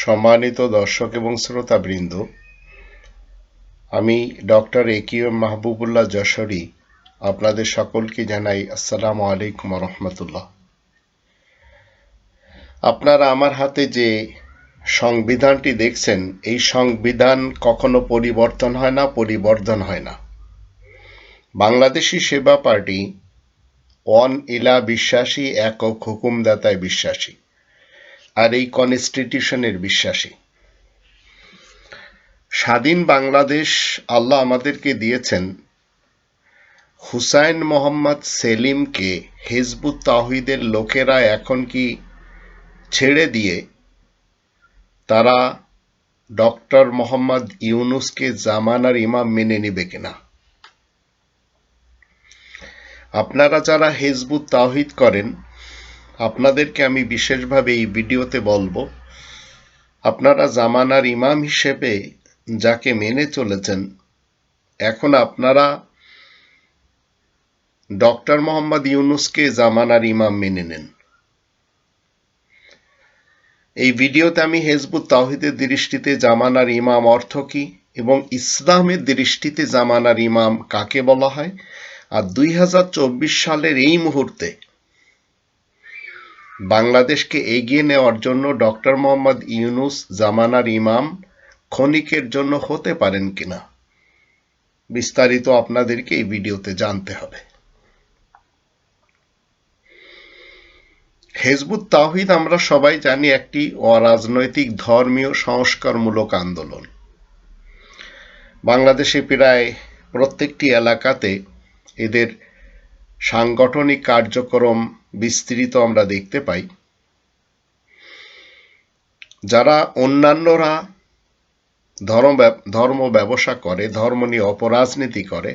সম্মানিত দর্শক এবং শ্রোতাবৃন্দ, আমি ডক্টর একিউএম মাহবুবুল্লাহ যশোরী আপনাদের সকলকে জানাই আসসালামু আলাইকুম রহমতুল্লাহ। আপনারা আমার হাতে যে সংবিধানটি দেখছেন, এই সংবিধান কখনো পরিবর্তন হয় না, পরিবর্ধন হয় না। বাংলাদেশী সেবা পার্টি ওয়ান ইলা বিশ্বাসী, একক হুকুমদাতায় বিশ্বাসী, আর এই কনস্টিটিউশনের বিশ্বাসী। স্বাধীন বাংলাদেশ আল্লাহ আমাদেরকে দিয়েছেন হুসাইন মোহাম্মদ সেলিমকে হিজবুত তাওহীদের লোকেরা এখন কি ছেড়ে দিয়ে তারা ডক্টর মোহাম্মদ ইউনূসকে জামানার ইমাম মেনে নিবে কিনা? আপনারা যারা হিজবুত তাওহীদ করেন, আপনাদেরকে আমি বিশেষভাবে এই ভিডিওতে বলবো, আপনারা জামানার ইমাম হিসেবে যাকে মেনে চলেছেন, এখন আপনারা ডক্টর মোহাম্মদ ইউনূসকে জামানার ইমাম মেনে নেন। এই ভিডিওতে আমি হিজবুত তাওহীদের দৃষ্টিতে জামানার ইমাম অর্থ কি এবং ইসলামের দৃষ্টিতে জামানার ইমাম কাকে বলা হয়, আর 2024 সালের এই মুহূর্তে বাংলাদেশকে এগিয়ে নেওয়ার জন্য ডক্টর মোহাম্মদ ইউনূস জামানার ইমাম ক্ষণিকের জন্য হতে পারেন কিনা, বিস্তারিত আপনাদেরকে এই ভিডিওতে জানতে হবে। হিজবুত তাওহীদ আমরা সবাই জানি একটি অরাজনৈতিক ধর্মীয় সংস্কারমূলক আন্দোলন। বাংলাদেশে প্রায় প্রত্যেকটি এলাকাতে এদের সাংগঠনিক কার্যক্রম বিস্তৃত আমরা দেখতে পাই। যারা অন্যান্যরা ধর্ম ব্যবসা করে, ধর্ম নিয়ে অপরাজনীতি করে,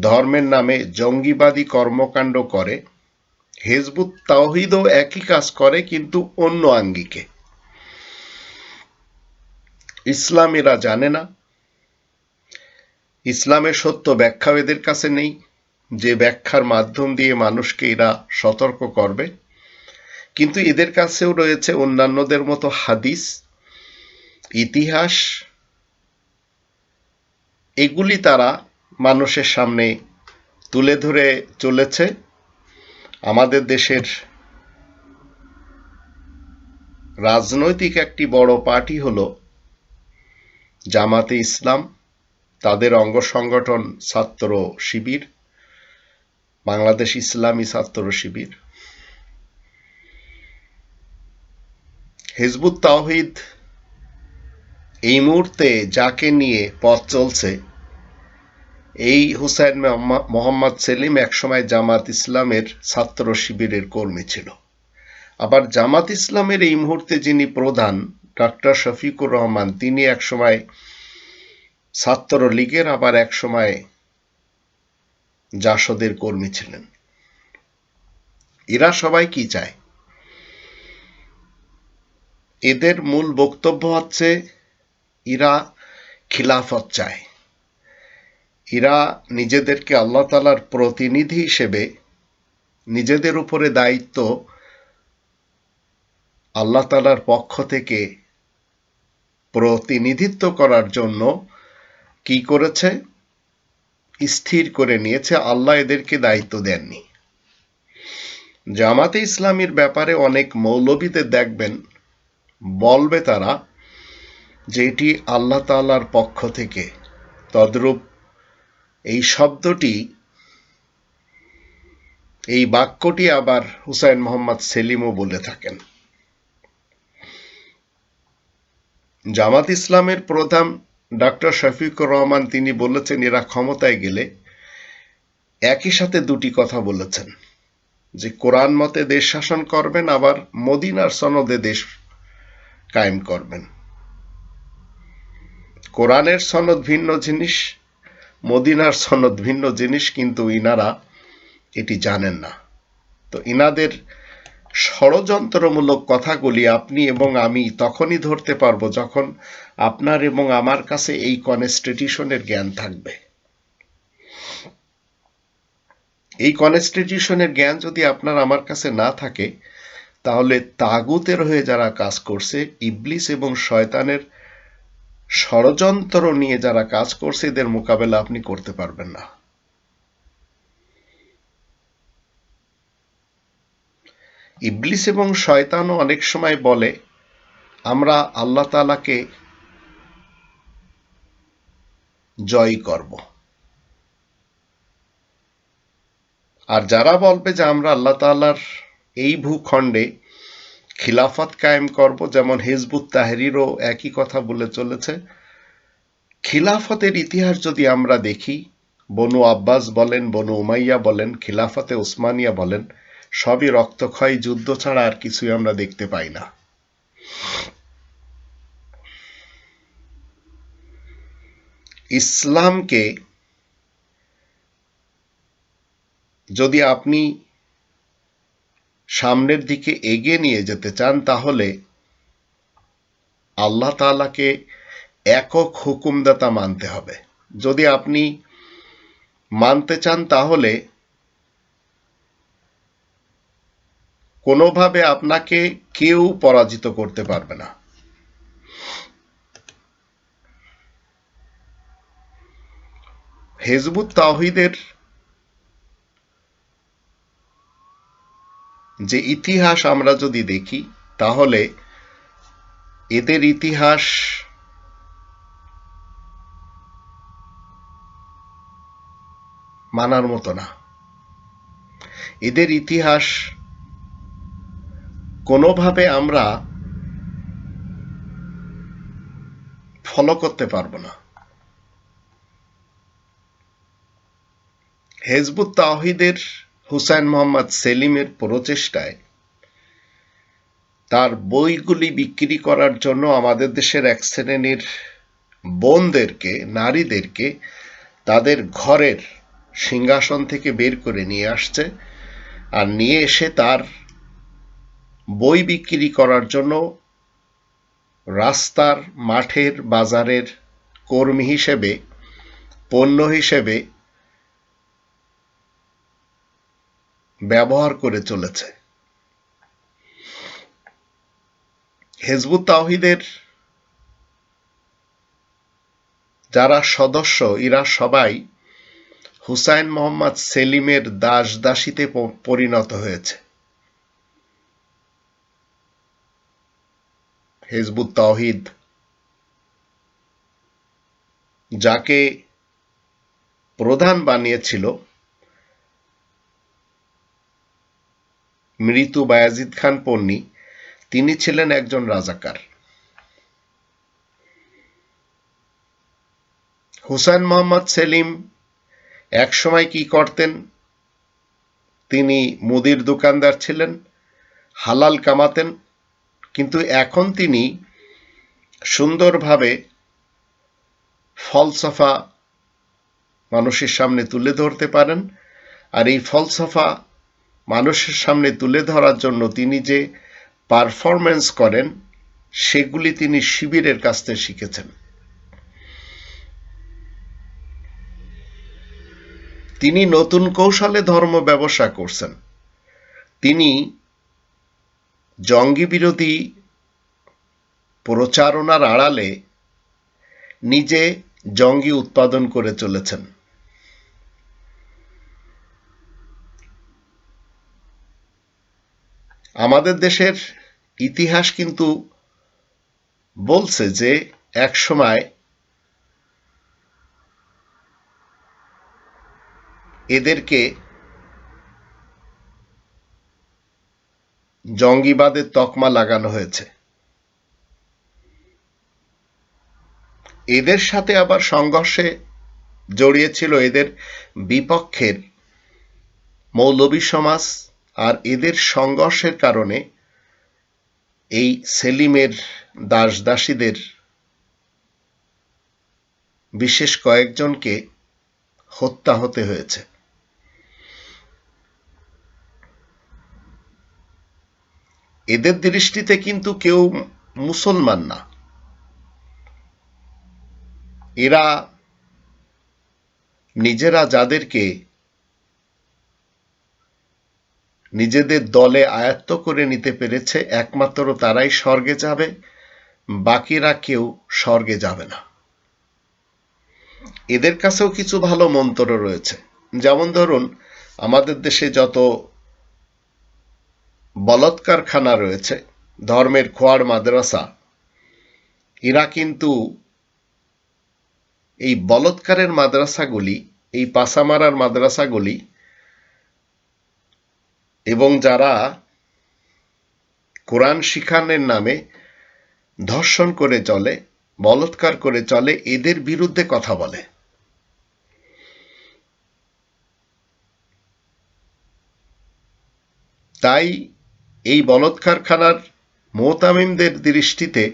ধর্মের নামে জঙ্গিবাদী কর্মকাণ্ড করে, হিজবুত তাওহীদও একই কাজ করে, কিন্তু অন্য আঙ্গিকে। ইসলাম এরা জানে না, ইসলামের সত্য ব্যাখ্যাও এদের কাছে নেই, যে ব্যাখ্যার মাধ্যম দিয়ে মানুষকে এরা সতর্ক করবে। কিন্তু এদের কাছেও রয়েছে অন্যান্যদের মতো হাদিস, ইতিহাস, এগুলি তারা মানুষের সামনে তুলে ধরে চলেছে। আমাদের দেশের রাজনৈতিক একটি বড় পার্টি হলো জামাতে ইসলাম, তাদের অঙ্গ সংগঠন ছাত্র শিবির, বাংলাদেশ ইসলামী ছাত্র শিবির। হিজবুত তাওহীদ এই মুহূর্তে যাকে নিয়ে পথ চলছে, এই হুসাইন মোহাম্মদ সেলিম একসময় জামাত ইসলামের ছাত্র শিবিরের কর্মী ছিল। আবার জামাত ইসলামের এই মুহূর্তে যিনি প্রধান ডক্টর শফিকুর রহমান, তিনি একসময় ছাত্র লীগের, আবার একসময় জাসদের কর্মী ছিলেন। এরা সবাই কি চায়? এদের মূল বক্তব্য হচ্ছে এরা খিলাফত চায়। এরা নিজেদেরকে আল্লাহ তাআলার প্রতিনিধি হিসেবে নিজেদের উপরে দায়িত্ব আল্লাহ তাআলার পক্ষ থেকে প্রতিনিধিত্ব করার জন্য কি করেছে? স্থির করে নিয়েছে। আল্লাহ এদেরকে দায়িত্ব দেননি। জামাতে ইসলামীর ব্যাপারে অনেক মৌলবীদের দেখবেন বলবে তারা যে এটি আল্লাহ তাআলার পক্ষ থেকে, তদ্রূপ এই শব্দটি, এই বাক্যটি আবার হুসাইন মোহাম্মদ সেলিমও বলে থাকেন। জামাত ইসলামের প্রধান ডক্টর শফিকুর রহমান তিনি বলেছেন এরা ক্ষমতায় গেলে একই সাথে দুটি কথা বলেছেন, যে কোরআন মতে দেশ শাসন করবেন, আবার মদিনার সনদে দেশ কায়েম করবেন। কোরআনের সনদ ভিন্ন জিনিস, মদিনার সনদ ভিন্ন জিনিস, কিন্তু ইনারা এটি জানেন না। তো ইনাদের ষড়যন্ত্রমূলক কথাগুলি আপনি এবং আমি তখনই ধরতে পারবো যখন আপনার এবং আমার কাছে এই কনস্টিটিউশনের জ্ঞান থাকবে। এই কনস্টিটিউশনের জ্ঞান যদি আপনার আমার কাছে না থাকে, তাহলে তাগুতের হয়ে যারা কাজ করছে, ইবলিস এবং শয়তানের ষড়যন্ত্র নিয়ে যারা কাজ করছে, এদের মোকাবেলা আপনি করতে পারবেন না। ইবলিস এবং শয়তানও অনেক সময় বলে আমরা আল্লাহ তাআলাকে জয় করব, আর যারা বলবে যে আমরা আল্লাহ তাআলার এই ভূখণ্ডে খিলাফত কায়েম করব, যেমন হিজবুত তাহরিরও একই কথা বলে চলেছে। খিলাফতের ইতিহাস যদি আমরা দেখি, বনু আব্বাস বলেন, বনু উমাইয়া বলেন, খিলাফতে উসমানিয়া বলেন, সবই রক্তক্ষয়ী যুদ্ধ ছাড়া আর কিছুই আমরা দেখতে পাই না। ইসলামকে যদি আপনি সামনের দিকে এগিয়ে নিয়ে যেতে চান, তাহলে আল্লাহ তাআলাকে একক হুকুমদাতা মানতে হবে। যদি আপনি মানতে চান, তাহলে কোনোভাবে আপনাকে কেউ পরাজিত করতে পারবে না। হিজবুত তাওহীদের যে ইতিহাস আমরা যদি দেখি, তাহলে এদের ইতিহাস মানার মতো না। এদের ইতিহাস কোনোভাবে আমরা ফলো করতে পারবো না। হিজবুত তাওহীদের হুসাইন মোহাম্মদ সেলিমের প্রচেষ্টায় তার বইগুলি বিক্রি করার জন্য আমাদের দেশের এক শ্রেণীর বোনদেরকে, নারীদেরকে তাদের ঘরের সিংহাসন থেকে বের করে নিয়ে আসছে, আর নিয়ে এসে তার বই বিক্রি করার জন্য রাস্তার, মাঠের, বাজারের কর্মী হিসেবে, পণ্য হিসেবে ব্যবহার করে চলেছে। হিজবুত তাওহীদের যারা সদস্য, এরা সবাই হুসাইন মোহাম্মদ সেলিমের দাস দাসীতে পরিণত হয়েছে। হিজবুত তাওহীদ যাকে প্রধান বানিয়েছিল মৃত্যু বায়াজিদ খান পন্নী, তিনি ছিলেন একজন রাজাকার। হুসাইন মোহাম্মদ সেলিম একসময় কি করতেন? তিনি মুদির দোকানদার ছিলেন, হালাল কামাতেন, কিন্তু এখন তিনি সুন্দরভাবে ফলসফা মানুষের সামনে তুলে ধরতে পারেন। আর এই ফলসফা মানুষের সামনে তুলে ধরার জন্য তিনি যে পারফরমেন্স করেন, সেগুলি তিনি শিবিরের কাছ থেকে শিখেছেন। তিনি নতুন কৌশলে ধর্ম ব্যবসা করছেন। তিনি জঙ্গি বিরোধী প্রচারণার আড়ালে নিজে জঙ্গি উৎপাদন করে চলেছেন। আমাদের দেশের ইতিহাস কিন্তু বলছে যে একসময় এদেরকে জঙ্গিবাদের তকমা লাগানো হয়েছে। এদের সাথে আবার সংঘর্ষে জড়িয়েছিল এদের বিপক্ষের মৌলবী সমাজ, আর এদের সংঘর্ষের কারণে এই সেলিমের দাস দাসীদের বিশেষ কয়েকজনকে হত্যা হতে হয়েছে। এদের দৃষ্টিতে কিন্তু কেউ মুসলমান না। এরা নিজেরা যাদেরকে নিজেদের দলে আয়ত্ত করে নিতে পেরেছে, একমাত্র তারাই স্বর্গে যাবে, বাকিরা কেউ স্বর্গে যাবে না। এদের কাছেও কিছু ভালো মন্তর রয়েছে। যেমন ধরুন, আমাদের দেশে যত বলৎকারখানা রয়েছে, ধর্মের খোয়াড় মাদ্রাসা, এরা কিন্তু এই বলৎকারের মাদ্রাসাগুলি, এই পাসা মারার মাদ্রাসাগুলি, এবং যারা কোরআন শিখানোর নামে ধর্ষণ করে চলে, বলৎকার করে চলে, এদের বিরুদ্ধে কথা বলে। তাই এই বলৎকারখানার মোতামিমদের দৃষ্টিতে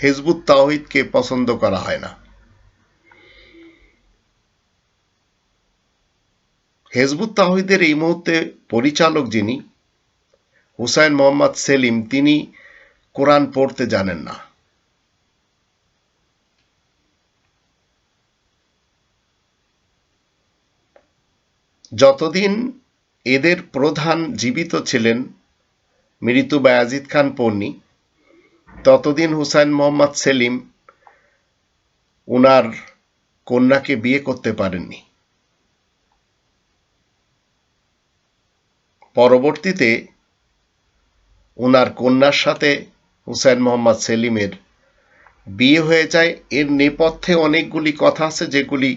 হিজবুত তাওহীদকে পছন্দ করা হয় না। হিজবুত তাওহীদের এই মুহূর্তে পরিচালক যিনি, হুসাইন মোহাম্মদ সেলিম, তিনি কোরআন পড়তে জানেন না। যতদিন এদের প্রধান জীবিত ছিলেন মৃত্যু বায়াজিদ খান পন্নী, ততদিন হুসাইন মোহাম্মদ সেলিম উনার কন্যাকে বিয়ে করতে পারেননি। পরবর্তীতে উনার কন্যার সাথে হুসাইন মোহাম্মদ সেলিমের বিয়ে হয়ে যায়। এর নেপথ্যে অনেকগুলি কথা আছে, যেগুলি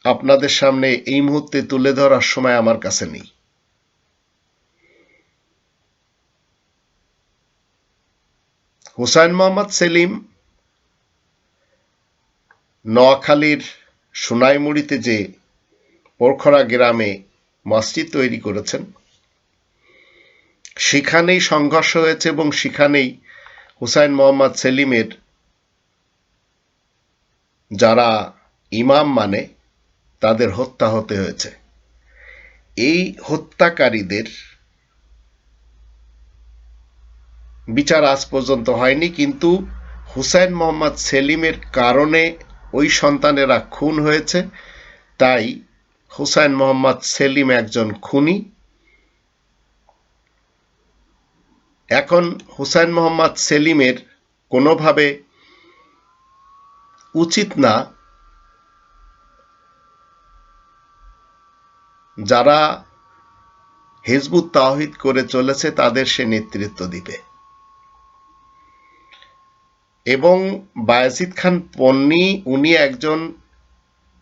আপনাদের সামনে এই মুহূর্তে তুলে ধরার সময় আমার কাছে নেই। হুসাইন মোহাম্মদ সেলিম নোয়াখালীর সোনাইমুড়িতে যে পোরখরা গ্রামে মসজিদ তৈরি করেছেন, সেখানেই সংঘর্ষ হয়েছে এবং সেখানেই হুসাইন মোহাম্মদ সেলিমের যারা ইমাম মানে তাদের হত্যা হতে হয়েছে। এই হত্যাকারীদের বিচার আজ পর্যন্ত হয়নি, কিন্তু হুসাইন মোহাম্মদ সেলিমের কারণে ওই সন্তানেরা খুন হয়েছে। তাই হুসাইন মোহাম্মদ সেলিম একজন খুনি। এখন হুসাইন মোহাম্মদ সেলিমের কোনোভাবে উচিত না যারা হিজবুত তাওহীদ করে চলেছে তাদের সে নেতৃত্ব দিবে। এবং বায়াজিদ খান পন্নী, উনি একজন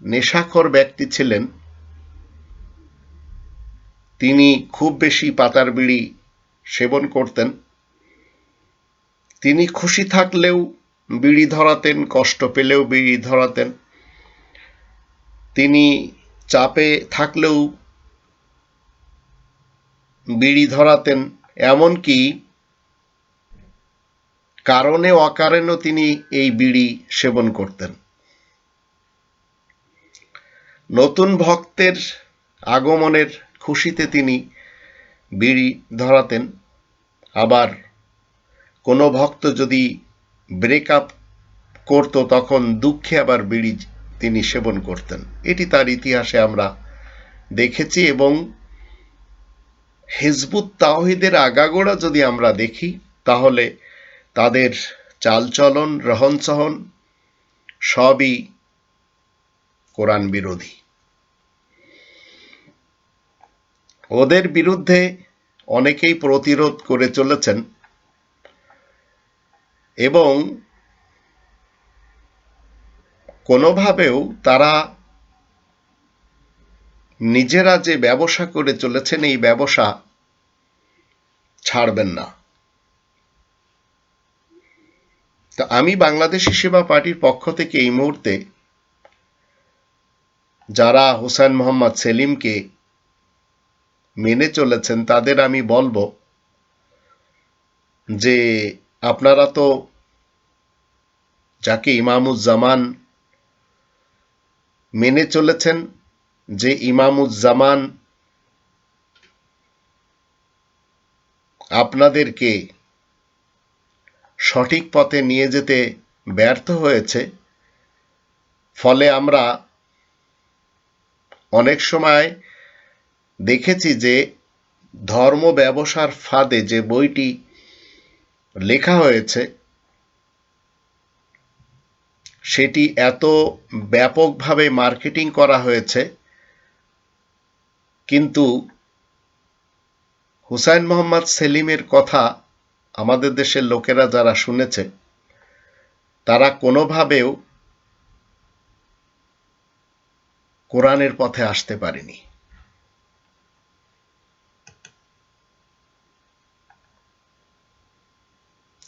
নেশাখোর ব্যক্তি ছিলেন। তিনি খুব বেশি পাতার বিড়ি সেবন করতেন। তিনি খুশি থাকলেও বিড়ি ধরাতেন, কষ্ট পেলেও বিড়ি ধরাতেন। তিনি চাপে থাকলেও বিড়ি ধরাতেন। এমনকি কারণে অকারণেও তিনি এই বিড়ি সেবন করতেন। নতুন ভক্তের আগমনের খুশিতে তিনি বিড়ি ধরাতেন। আবার কোনো ভক্ত যদি ব্রেকআপ করত, তখন দুঃখে আবার বিড়ি তিনি সেবন করতেন। এটি তার ইতিহাসে আমরা দেখেছি। এবং হিজবুত তাওহীদের আগাগোড়া যদি আমরা দেখি, তাহলে তাদের চালচলন, রহনসহন সবই কোরআন বিরোধী। ওদের বিরুদ্ধে অনেকেই প্রতিরোধ করে চলেছেন এবং কোনোভাবেও তারা নিজেরা যে ব্যবসা করে চলেছেন, এই ব্যবসা ছাড়বেন না। তো আমি বাংলাদেশী সেবা পার্টির পক্ষ থেকে এই মুহূর্তে যারা হুসাইন মোহাম্মদ সেলিমকে মেনে চলেছেন তাদের আমি বলবো যে আপনারা তো যাকে ইমামুজ্জামান মেনে চলেছেন, যে ইমামুজ্জামান আপনাদেরকে সঠিক পথে নিয়ে যেতে ব্যর্থ হয়েছে, ফলে আমরা অনেক সময় দেখেছি যে ধর্ম ব্যবসার ফাঁদে যে বইটি লেখা হয়েছে সেটি এত ব্যাপকভাবে মার্কেটিং করা হয়েছে, কিন্তু হুসাইন মোহাম্মদ সেলিমের কথা আমাদের দেশের লোকেরা যারা শুনেছে তারা কোনোভাবেও কোরআনের পথে আসতে পারেনি।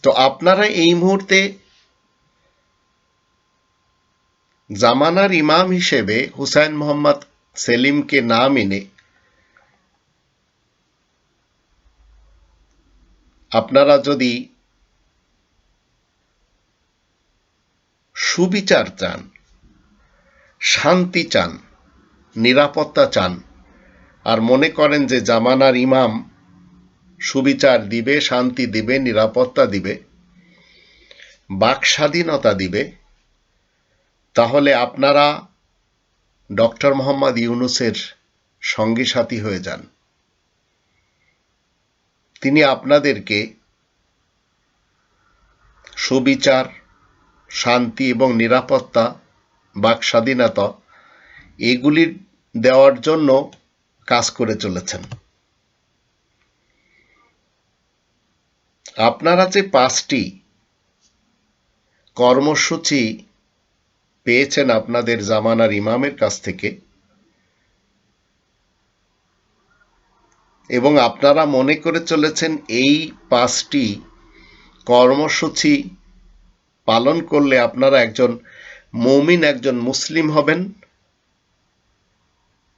তো আপনারা এই মুহূর্তে জামানার ইমাম হিসেবে হুসাইন মোহাম্মদ সেলিমকে না মেনে আপনারা যদি সুবিচার চান, শান্তি চান, নিরাপত্তা চান, আর মনে করেন যে জামানার ইমাম সুবিচার দিবে, শান্তি দিবে, নিরাপত্তা দিবে, বাক স্বাধীনতা দিবে, তাহলে আপনারা ডক্টর মোহাম্মদ ইউনূসের সঙ্গী সাথী হয়ে যান। তিনি আপনাদেরকে সুবিচার, শান্তি এবং নিরাপত্তা, বাক স্বাধীনতা এগুলি দেওয়ার জন্য কাজ করে চলেছেন। আপনারা যে 5টি কর্মসূচি পেয়েছেন আপনাদের জামানার ইমামের কাছ থেকে, এবং আপনারা মনে করে চলেছেন এই 5টি কর্মসূচি পালন করলে আপনারা একজন মুমিন, একজন মুসলিম হবেন।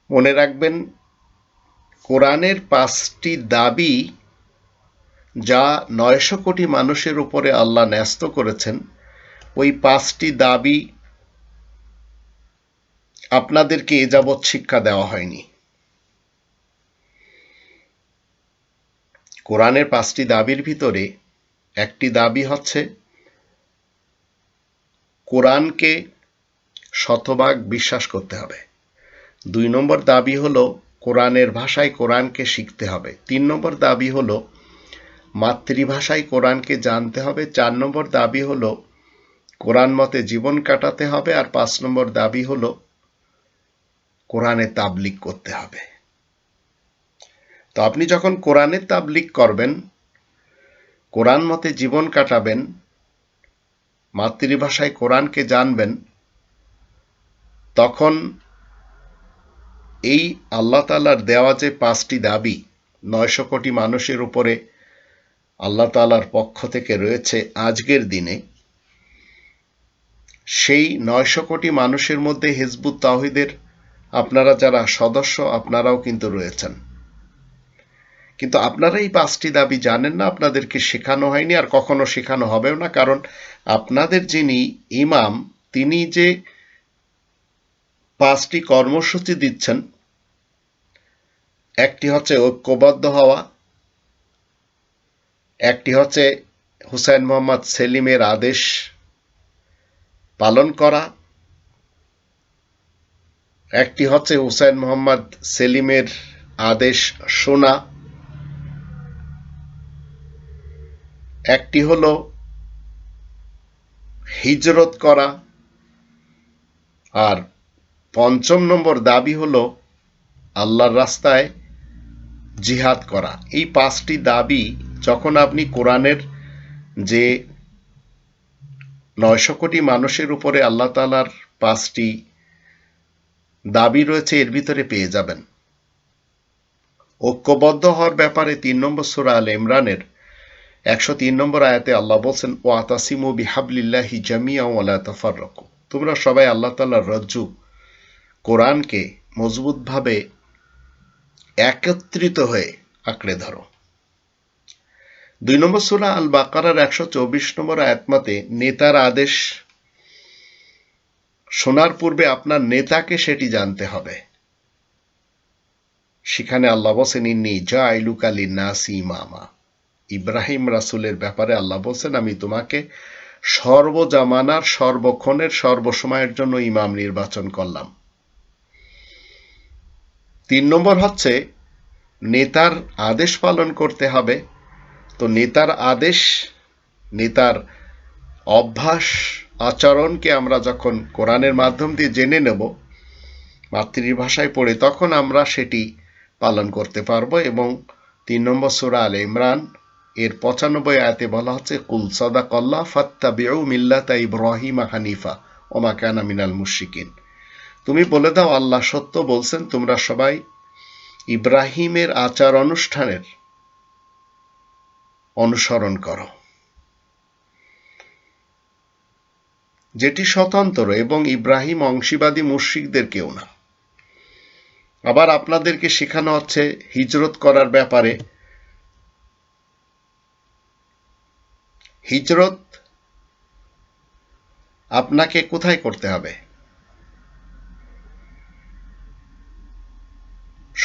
মনে রাখবেন, কোরআনের 5টি দাবি যা 900 কোটি মানুষের উপরে আল্লাহ ন্যস্ত করেছেন, ওই 5টি দাবি আপনাদেরকে এ যাবৎ শিক্ষা দেওয়া হয়নি। কোরআনের 5টি দাবির ভিতরে একটি দাবি হচ্ছে কোরআনকে শতভাগ বিশ্বাস করতে হবে। 2 নম্বর দাবি হলো কোরআনের ভাষায় কোরআনকে শিখতে হবে। 3 নম্বর দাবি হলো মাতৃভাষায় কোরআনকে জানতে হবে। 4 নম্বর দাবি হলো কোরআন মতে জীবন কাটাতে হবে। আর 5 নম্বর দাবি হলো কোরআনে তাবলীগ করতে হবে। তো আপনি যখন কোরআনে তাবলীগ করবেন, কোরআন মতে জীবন কাটাবেন, মাতৃভাষায় কোরআনকে জানবেন, তখন এই আল্লাহ তাআলার দেওয়া যে 5টি দাবি 900 কোটি মানুষের উপরে আল্লাহ তাআলার পক্ষ থেকে রয়েছে আজকের দিনে, সেই 900 কোটি মানুষের মধ্যে হিজবুত তাওহীদের আপনারা যারা সদস্য, আপনারাও কিন্তু রয়েছেন। কিন্তু আপনারা এই 5টি দাবি জানেন না, আপনাদেরকে শেখানো হয়নি, আর কখনো শেখানো হবেও না। কারণ আপনাদের যিনি ইমাম, তিনি যে 5টি কর্মসূচি দিচ্ছেন, একটি হচ্ছে ঐক্যবদ্ধ হওয়া, একটি হচ্ছে হুসাইন মোহাম্মদ সেলিমের আদেশ পালন করা, একটি হচ্ছে হুসাইন মোহাম্মদ সেলিমের আদেশ শোনা, একটি হলো হিজরত করা, আর 5ম নম্বর দাবি হলো আল্লাহর রাস্তায় জিহাদ করা। এই 5টি দাবি যখন আপনি কোরআনের যে 900 কোটি মানুষের উপরে আল্লাহ তাআলার 5টি দাবি রয়েছে এর ভিতরে পেয়ে যাবেন। ঐক্যবদ্ধ হওয়ার ব্যাপারে 3 নম্বর সূরা আলে ইমরানের 103 নম্বর আয়াতে আল্লাহ বলছেন, ওয়াতাসিমু বিহাবলিল্লাহি জামিআ ওয়া লা তাফাররাকু, তোমরা সবাই আল্লাহ তাআলার রজ্জু কোরআনকে মজবুতভাবে একত্রিত হয়ে আঁকড়ে ধরো। 2 নম্বর সূরা আল বাকারার 124 নম্বর আয়াত মতে নেতার আদেশ শোনার পূর্বে আপনার নেতাকে সেটি জানতে হবে। সেখানে আল্লাহ বলছেন, ইন্নী জাইলুকা লিন্নাসি ইমামা, ইব্রাহিম রাসূলের ব্যাপারে আল্লাহ বলছেন, আমি তোমাকে সর্বজামানার, সর্বক্ষণের, সর্বসময়ের জন্য ইমাম নির্বাচন করলাম। 3 নম্বর হচ্ছে নেতার আদেশ পালন করতে হবে। তো নেতার আদেশ, নেতার অভ্যাস, আচরণকে আমরা যখন কোরআনের মাধ্যম দিয়ে জেনে নেব, মাতৃভাষায় পড়ে, তখন আমরা সেটি পালন করতে পারবো। এবং 3 নম্বর সূরা আলে ইমরান এর 95 আয়াতে বলা হচ্ছে, কুল সাদাকাল্লাহ ফাত্তাবিউ মিল্লাতা ইব্রাহিমা হানিফা ওমা কানা মিনাল মুশরিকিন। তুমি বলে দাও, আল্লাহ সত্য বলছেন, তোমরা সবাই ইব্রাহিমের আচার অনুষ্ঠানের অনুসরণ করো, যেটি স্বতন্ত্র, এবং ইব্রাহিম অংশীবাদী মুশরিকদের কেউ না। আবার আপনাদেরকে শেখানো হচ্ছে হিজরত করার ব্যাপারে। হিজরত আপনাকে কোথায় করতে হবে?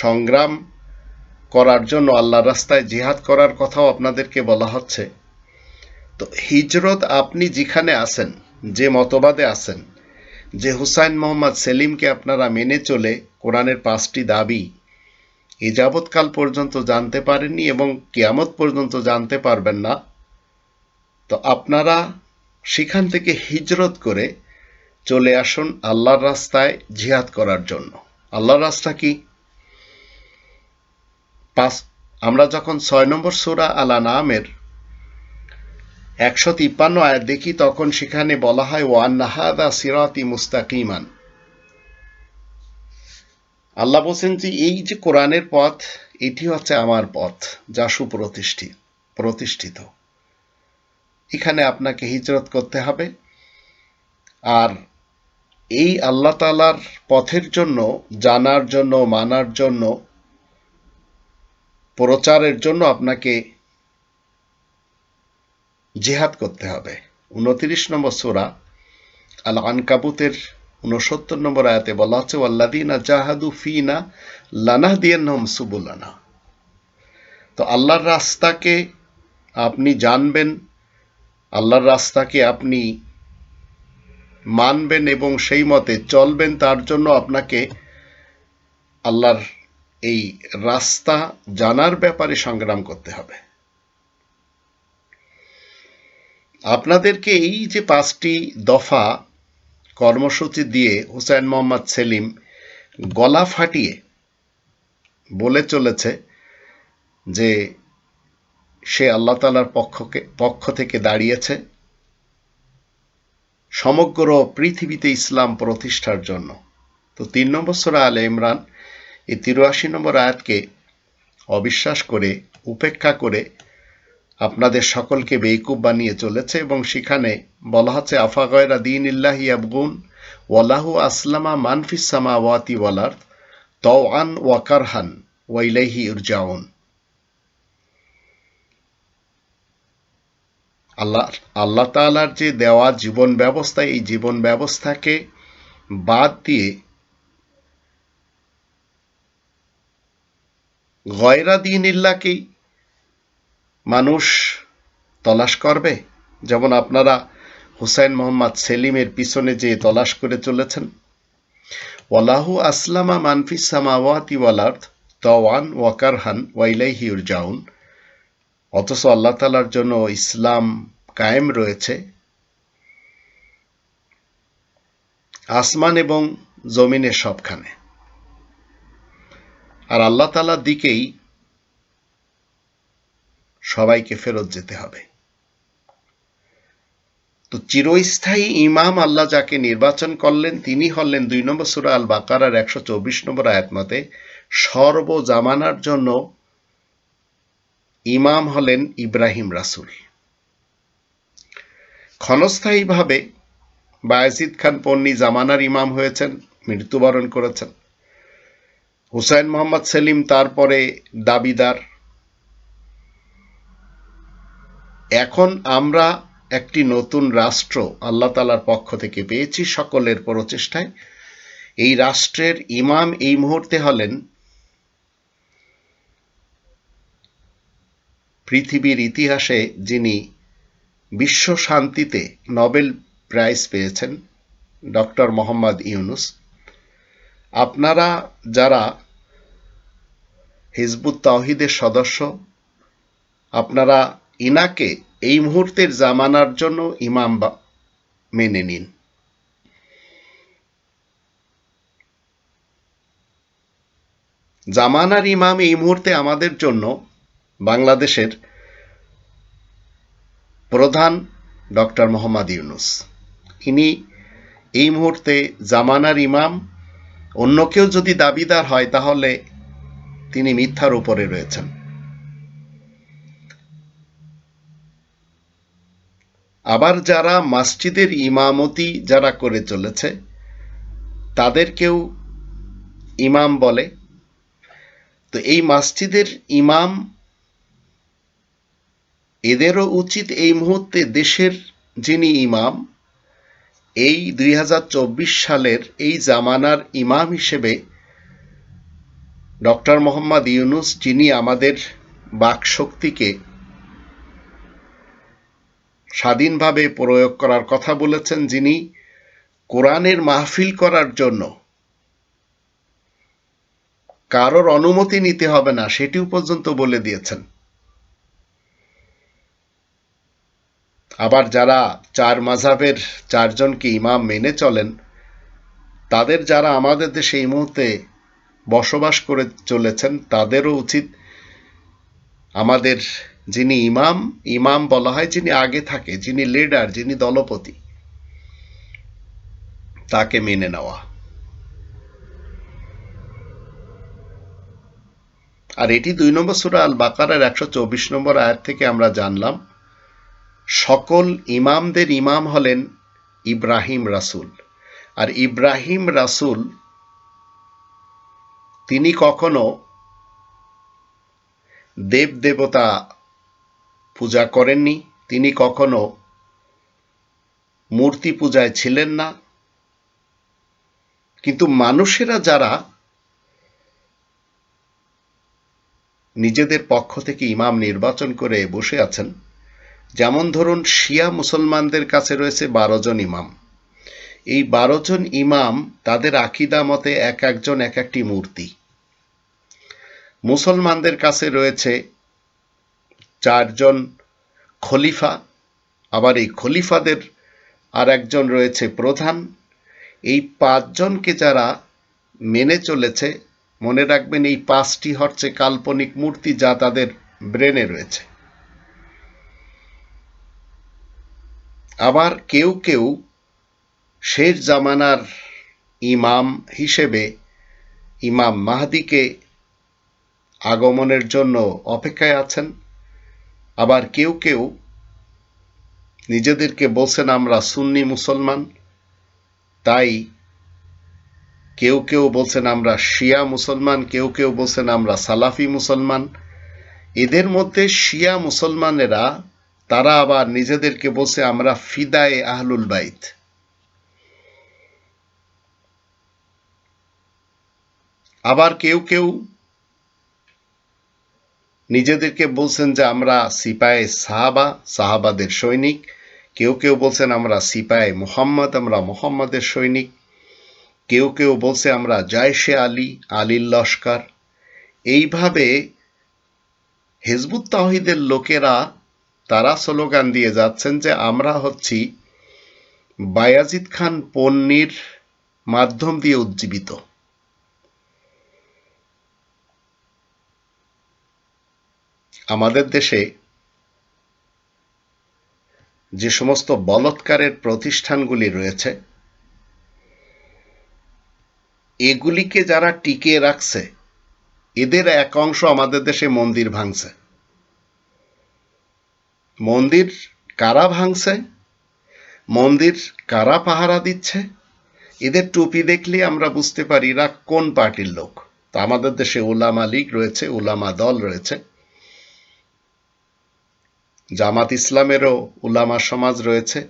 সংগ্রাম করার জন্য, আল্লাহর রাস্তায় জিহাদ করার কথাও আপনাদেরকে বলা হচ্ছে। তো হিজরত আপনি যেখানে আছেন, যে মতবাদে আছেন, যে হুসাইন মোহাম্মদ সেলিমকে আপনারা মেনে চলে কোরআনের 5টি দাবি এ যাবৎকাল পর্যন্ত জানতে পারেননি এবং কিয়ামত পর্যন্ত জানতে পারবেন না, তো আপনারা সেখান থেকে হিজরত করে চলে আসুন আল্লাহর রাস্তায় জিহাদ করার জন্য। আল্লাহর রাস্তা কি? আমরা যখন 6 নম্বর সূরা আল আনআমের 153 আয়াত দেখি, তখন সেখানে বলা হয়, ওয়ান্না হাযা সিরাতি মুস্তাকিমান। আল্লাহ বলছেন যে এই যে কোরআনের পথ, এটি হচ্ছে আমার পথ, যা সুপ্রতিষ্ঠিত। এখানে আপনাকে হিজরত করতে হবে। আর এই আল্লাহ তাআলার পথের জন্য, জানার জন্য, মানার জন্য, প্রচারের জন্য আপনাকে জিহাদ করতে হবে। 29 নম্বর সূরা আল আনকাবুতের 69 নম্বর আয়াতে বলা হচ্ছে, ওয়াল্লাযীনা জাহাদু ফীনা লানাহদিয়ান্নাহুম সুবুলানা। তো আল্লাহর রাস্তাকে আপনি জানবেন, আল্লাহর রাস্তাকে আপনি মানবেন এবং সেই মতে চলবেন, তার জন্য আপনাকে আল্লাহর এই রাস্তা জানার ব্যাপারে সংগ্রাম করতে হবে। আপনাদেরকে এই যে 5টি দফা কর্মসূচি দিয়ে হুসাইন মোহাম্মদ সেলিম গলা ফাটিয়ে বলে চলেছে যে সে আল্লাহ তাআলার পক্ষ থেকে দাঁড়িয়েছে সমগ্র পৃথিবীতে ইসলাম প্রতিষ্ঠার জন্য। তো 3 নম্বর সূরা আলে ইমরান এই 83 নম্বর আয়াতকে অবিশ্বাস করে, উপেক্ষা করে আপনাদের সকলকে বেকুব বানিয়ে চলেছে। এবং সেখানে বলা হচ্ছে, আফা গায়রা দীনিল্লাহি ইয়াবগুন ওয়ালাহু আসলামা মান ফিস সামাওয়াতি ওয়াল আরদ তাওআন ওয়া কারহান ওয়া ইলাইহি ইরজাউন। আল্লাহ তাআলার যে দেওয়া জীবন ব্যবস্থা, এই জীবন ব্যবস্থাকে বাদ দিয়ে গয়রা দীনিল্লাহকেই মানুষ তলাশ করবে। যেমন আপনারা হুসাইন মোহাম্মদ সেলিমের পিছনে যে তলাশ করে চলেছেন। ওয়ালাহু আসলামা মান ফিস সামাওয়াতি ওয়াল আরদ তাওআন ওয়া কারহান ওয়া ইলাইহি ইরজাউন। অথচ আল্লাহ তাআলার জন্য ইসলাম কায়েম রয়েছে আসমান এবং জমিনের সবখানে, আর আল্লাহ তাআলার দিকেই সবাইকে ফেরত যেতে হবে। তো চিরস্থায়ী ইমাম আল্লাহ যাকে নির্বাচন করলেন, তিনি হলেন 2 নম্বর সূরা আল বাকারার 124 নম্বর আয়াত মতে সর্বজামানার জন্য ইমাম হলেন ইব্রাহিম রাসূল। ক্ষণস্থায়ীভাবে বায়েজিদ খান পন্নী জামানার ইমাম হয়েছেন, মৃত্যুবরণ করেছেন। হুসাইন মোহাম্মদ সেলিম তারপরে দাবিদার। এখন আমরা একটি নতুন রাষ্ট্র আল্লাহ তাআলার পক্ষ থেকে পেয়েছি সকলের প্রচেষ্টায়। এই রাষ্ট্রের ইমাম এই মুহূর্তে হলেন পৃথিবীর ইতিহাসে যিনি বিশ্ব শান্তিতে নোবেল প্রাইজ পেয়েছেন, ডক্টর মোহাম্মদ ইউনূস। আপনারা যারা হিজবুত তাওহীদের সদস্য, আপনারা ইনাকে এই মুহূর্তের জামানার জন্য ইমাম মেনে নিন। জামানার ইমাম এই মুহূর্তে আমাদের জন্য বাংলাদেশের প্রধান ডক্টর মোহাম্মদ ইউনূস। ইনি এই মুহূর্তে জামানার ইমাম। অন্য কেউ যদি দাবিদার হয় তাহলে তিনি মিথ্যার উপরে রয়েছেন। আবার যারা মসজিদের ইমামতি যারা করে চলেছে তাদেরকেও ইমাম বলে। তো এই মসজিদের ইমাম এদেরও উচিত এই মুহূর্তে দেশের যিনি ইমাম, এই 2024 সালের এই জামানার ইমাম হিসেবে ডক্টর মোহাম্মদ ইউনূস, যিনি আমাদের বাকশক্তিকে স্বাধীনভাবে প্রয়োগ করার কথা বলেছেন, যিনি কোরআনের মাহফিল করার জন্য কারোর অনুমতি নিতে হবে না সেটিও পর্যন্ত বলে দিয়েছেন। আবার যারা চার মাযহাবের চারজনকে ইমাম মেনে চলেন, তাদের যারা আমাদের দেশে এই মুহূর্তে বসবাস করে চলেছেন, তাদেরও উচিত আমাদের যিনি ইমাম, ইমাম বলা হয় যিনি আগে থাকে, যিনি লিডার, যিনি দলপতি, তাকে মেনে নেওয়া। আর এটি 2 নম্বর সূরা আল বাকারার 124 নম্বর আয়াত থেকে আমরা জানলাম, সকল ইমামদের ইমাম হলেন ইব্রাহিম রাসূল। আর ইব্রাহিম রাসূল তিনি কখনো দেব দেবতা পূজা করেননি, তিনি কখনো মূর্তি পূজায় ছিলেন না। কিন্তু মানুষেরা যারা নিজেদের পক্ষ থেকে ইমাম নির্বাচন করে বসে আছেন, যেমন ধরুন শিয়া মুসলমানদের কাছে রয়েছে 12 জন ইমাম। এই 12 জন ইমাম তাদের আকীদা মতে এক একজন এক একটি মূর্তি। মুসলমানদের কাছে রয়েছে 4 জন খলিফা, আবার এই খলিফাদের আর একজন রয়েছে প্রধান। এই 5 জনকে যারা মেনে চলেছে, মনে রাখবেন এই 5টি হচ্ছে কাল্পনিক মূর্তি যা তাদের ব্রেনে রয়েছে। আবার কেউ কেউ শেষ জামানার ইমাম হিসেবে ইমাম মাহদিকে আগমনের জন্য অপেক্ষায় আছেন। আবার কেউ কেউ নিজেদেরকে বলছেন আমরা সুন্নি মুসলমান, তাই কেউ কেউ বলছেন আমরা শিয়া মুসলমান, কেউ কেউ বলছেন আমরা সালাফি মুসলমান। এদের মধ্যে শিয়া মুসলমানেরা তারা আবার নিজেদেরকে বলছে আমরা ফিদায়ে আহলুল বাইত। আবার কেউ কেউ নিজেদেরকে বলছেন যে আমরা সিপাহে সাহাবা, সাহাবাদের সৈনিক। কেউ কেউ বলছেন আমরা সিপাহে মুহাম্মদ, আমরা মুহাম্মাদের সৈনিক। কেউ কেউ বলছে আমরা জায়শে আলী, আলীর লস্কর। এইভাবে হিজবুত তাওহীদের লোকেরা তারা স্লোগান দিয়ে যাচ্ছেন যে আমরা হচ্ছি বায়াজিদ খান পন্নীর মাধ্যম দিয়ে উজ্জীবিত। আমাদের দেশে যে সমস্ত বলৎকারের প্রতিষ্ঠানগুলি রয়েছে, এগুলিকে যারা টিকিয়ে রাখছে, এদের এক অংশ আমাদের দেশে মন্দির ভাঙছে। মন্দির কারা ভাঙছে, মন্দির কারা পাহারা দিচ্ছে, এদের টুপি দেখলে আমরা বুঝতে পারি এরা কোন পার্টির লোক। তা আমাদের দেশে উলামা লীগ রয়েছে, উলামা দল রয়েছে, জামাত ইসলামেরও উলামা সমাজ রয়েছে,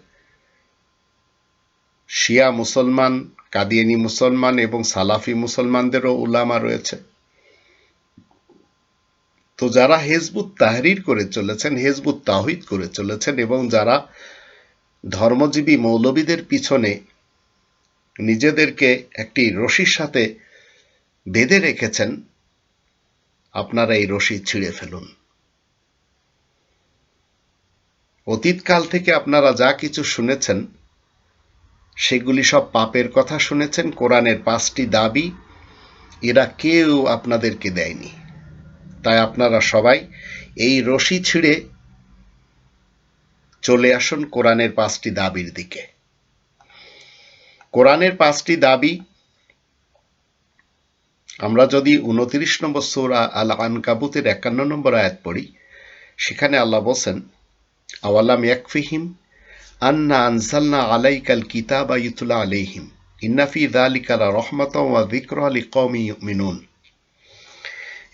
শিয়া মুসলমান, কাদিয়ানি মুসলমান এবং সালাফি মুসলমানদেরও উলামা রয়েছে। তো যারা হিজবুত তাহরীর করে চলেছেন, হিজবুত তাওহীদ করে চলেছেন এবং যারা ধর্মজীবী মৌলবীদের পিছনে নিজেদেরকে একটি রশির সাথে বেঁধে রেখেছেন, আপনারা এই রশি ছিঁড়ে ফেলুন। অতীতকাল থেকে আপনারা যা কিছু শুনেছেন সেগুলি সব পাপের কথা শুনেছেন। কোরআনের 5টি দাবি এরা কেউ আপনাদেরকে দেয়নি। তাই আপনারা সবাই এই রশি ছিঁড়ে চলে আসুন কোরআনের 5টি দাবির দিকে। কোরআনের 5টি দাবি আমরা যদি 29 নম্বর সূরা আল আনকাবুতের 51 নম্বর আয়াত পড়ি, সেখানে আল্লাহ বলেন, আওয়ালাম ইয়াকফিহিম আন্না আনজালনা আলাইকাল কিতাবা ইউতলা আলাইহিম ইন্না ফি যালিকা লারাহমাতাও ওয়া যিকরা লিকওমিন ইউমিনুন।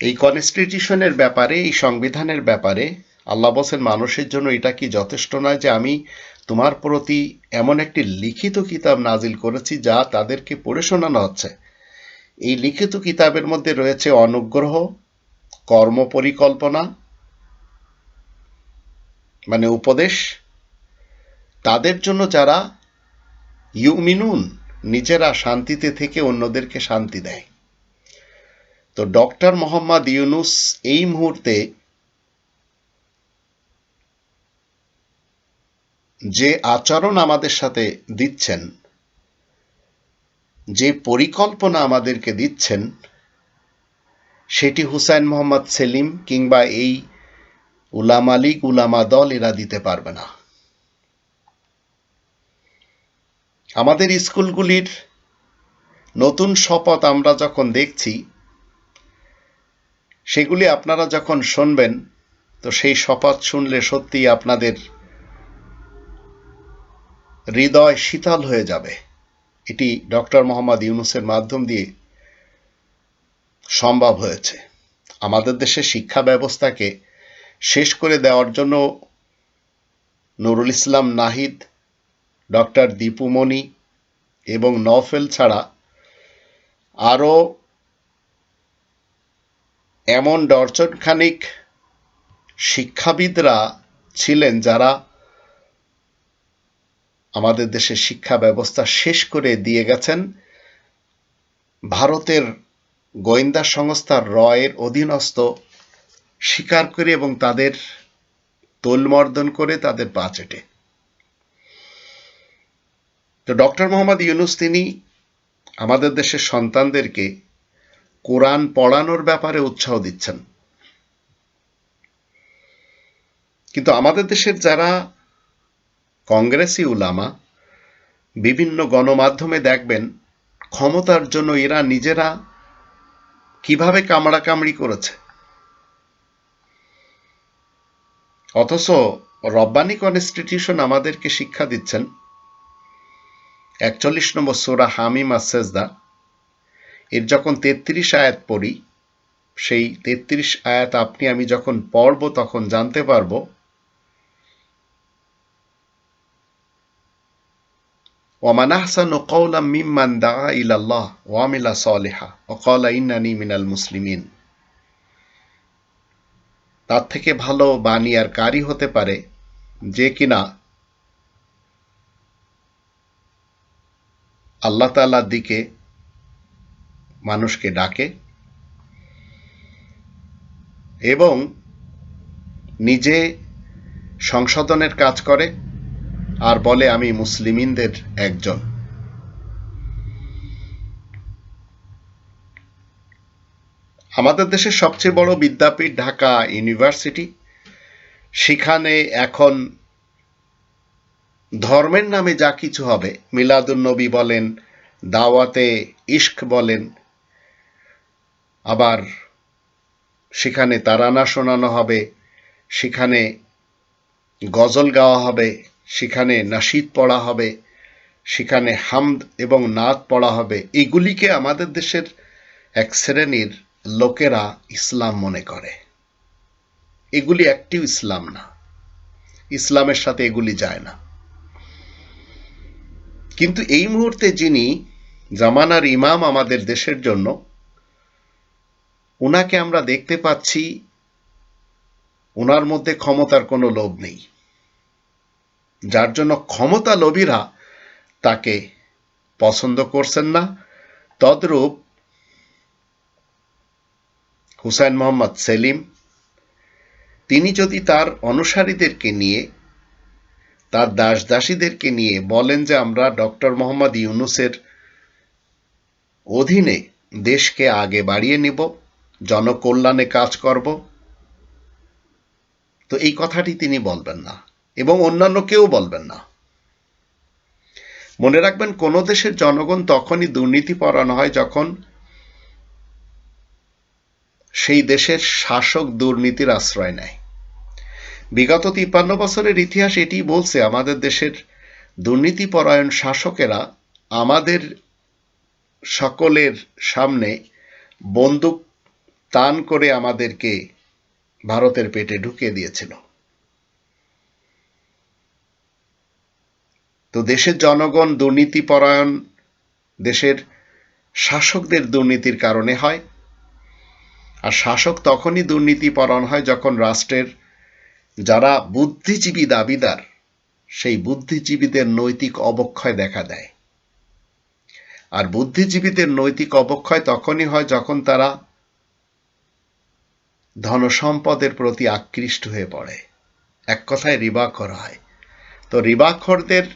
এই কনস্টিটিউশনের ব্যাপারে, এই সংবিধানের ব্যাপারে আল্লাহ বলেন, মানুষের জন্য এটা কি যথেষ্ট নয় যে আমি তোমার প্রতি এমন একটি লিখিত কিতাব নাজিল করেছি যা তাদেরকে পড়ে শোনানো হচ্ছে। এই লিখিত কিতাবের মধ্যে রয়েছে অনুগ্রহ, কর্ম পরিকল্পনা মানে উপদেশ, তাদের জন্য যারা ইউমিনুন নিজেরা শান্তিতে থেকে অন্যদেরকে শান্তি দেয়। তো ডক্টর মোহাম্মদ ইউনূস এই মুহূর্তে যে আচরণ আমাদের সাথে দিচ্ছেন, যে পরিকল্পনা আমাদেরকে দিচ্ছেন, সেটি হুসাইন মোহাম্মদ সেলিম কিংবা এই উলামা লীগ, উলামা দল এরা দিতে পারবে না। আমাদের স্কুলগুলির নতুন শপথ আমরা যখন দেখছি, সেগুলি আপনারা যখন শুনবেন, তো সেই শপথ শুনলে সত্যি আপনাদের হৃদয় শীতল হয়ে যাবে। এটি ডক্টর মোহাম্মদ ইউনূসের মাধ্যম দিয়ে সম্ভব হয়েছে। আমাদের দেশের শিক্ষা ব্যবস্থাকে শেষ করে দেওয়ার জন্য নুরুল ইসলাম নাহিদ, ডক্টর দীপু মনি এবং নওফেল ছাড়া আরও এমন ডজনখানিক শিক্ষাবিদরা ছিলেন যারা আমাদের দেশের শিক্ষা ব্যবস্থা শেষ করে দিয়ে গেছেন। ভারতের গোয়েন্দা সংস্থা রয়ের অধীনস্থ স্বীকার করে এবং তাদের তোলমর্দন করে তাদের পা চেটে। তো ডক্টর মোহাম্মদ ইউনূস তিনি আমাদের দেশের সন্তানদেরকে কোরআন পড়ানোর ব্যাপারে উৎসাহ দিচ্ছেন। কিন্তু আমাদের দেশের যারা কংগ্রেসি উলামা, বিভিন্ন গণমাধ্যমে দেখবেন ক্ষমতার জন্য এরা নিজেরা কিভাবে কামড়াকামড়ি করেছে, অথচ রব্বানী কনস্টিটিউশন আমাদেরকে শিক্ষা দিচ্ছেন 41 নম্বর সূরা হামিম আস-সাজদা এর যখন 33 আয়াত পড়ি, সেই 33 আয়াত আপনি আমি যখন পড়ব তখন জানতে পারবো ওয়ামান আহসানু কাওলাম মিম্মান দাআ ইলাল্লাহ ওয়া আমিলা সালিহা ওয়া ক্বালা ইন্নানী মিনাল মুসলিমিন। তার থেকে ভালো বাণী আর কারি হতে পারে যে কিনা আল্লাহ তাআলার দিকে মানুষকে ডাকে এবং নিজে সংশোধনের কাজ করে আর বলে আমি মুসলিমিনদের একজন। আমাদের দেশের সবচেয়ে বড় বিদ্যাপীঠ ঢাকা ইউনিভার্সিটি, সেখানে এখন ধর্মের নামে যা কিছু হবে, মিলাদুন্নবী বলেন, দাওয়াতে ইশক বলেন, আবার সেখানে তারানা শোনানো হবে, সেখানে গজল গাওয়া হবে, সেখানে নাশিদ পড়া হবে, সেখানে হামদ এবং নাত পড়া হবে। এগুলিকে আমাদের দেশের এক শ্রেণীর লোকেরা ইসলাম মনে করে। এগুলি একটিও ইসলাম না, ইসলামের সাথে এগুলি যায় না। কিন্তু এই মুহূর্তে যিনি জামানার ইমাম আমাদের দেশের জন্য, ওনাকে আমরা দেখতে পাচ্ছি ওনার মধ্যে ক্ষমতার কোনো লোভ নেই, যার জন্য ক্ষমতা লোভীরা তাকে পছন্দ করছেন না। তদ্রূপ হুসাইন মোহাম্মদ সেলিম, তিনি যদি তার অনুসারীদেরকে নিয়ে, তার দাস দাসীদেরকে নিয়ে বলেন যে আমরা ডক্টর মোহাম্মদ ইউনূসের অধীনে দেশকে আগে বাড়িয়ে নিব, জনকল্যাণে কাজ করব, তো এই কথাটি তিনি বলবেন না এবং অন্যান্য কেউ বলবেন না। মনে রাখবেন, কোন দেশের জনগণ তখনই দুর্নীতিপরায়ণ হয় যখন সেই দেশের শাসক দুর্নীতির আশ্রয় নেয়। বিগত 53 বছরের ইতিহাস এটি বলছে, আমাদের দেশের দুর্নীতিপরায়ণ শাসকেরা আমাদের সকলের সামনে বন্দুক তান করে আমাদেরকে ভারতের পেটে ঢুকিয়ে দিয়েছিল। তো দেশের জনগণ দুর্নীতিপরায়ণ দেশের শাসকদের দুর্নীতির কারণে হয়, আর শাসক তখনই দুর্নীতিপরায়ণ হয় যখন রাষ্ট্রের যারা বুদ্ধিজীবী দাবিদার, সেই বুদ্ধিজীবীদের নৈতিক অবক্ষয় দেখা দেয়। আর বুদ্ধিজীবীদের নৈতিক অবক্ষয় তখনই হয় যখন তারা ধনসম্পদের প্রতি আকৃষ্ট হয়ে পড়ে, এক কথায় রিবাখোর হয়। তো রিবাখোরদের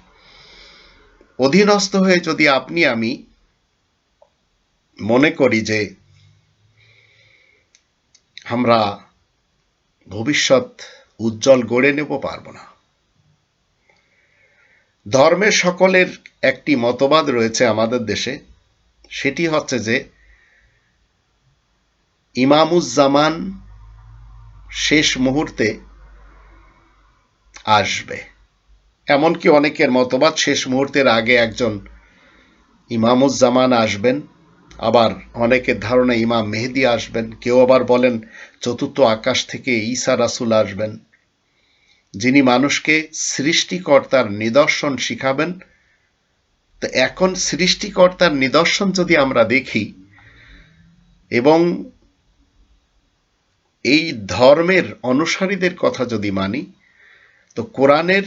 অধীনস্থ হয়ে যদি আপনি আমি মনে করি যে আমরা ভবিষ্যৎ উজ্জ্বল গড়ে নেব, পারব না। ধর্মের সকলের একটি মতবাদ রয়েছে আমাদের দেশে, সেটি হচ্ছে যে ইমামুজ্জামান শেষ মুহূর্তে আসবে। এমনকি অনেকের মতবাদ শেষ মুহূর্তের আগে একজন ইমামুজ্জামান আসবেন, আবার অনেকের ধারণা ইমাম মেহেদী আসবেন, কেউ আবার বলেন চতুর্থ আকাশ থেকে ঈসা রাসূল আসবেন, যিনি মানুষকে সৃষ্টিকর্তার নিদর্শন শিখাবেন। তো এখন সৃষ্টিকর্তার নিদর্শন যদি আমরা দেখি এবং এই ধর্মের অনুসারীদের কথা যদি মানি, তো কোরআনের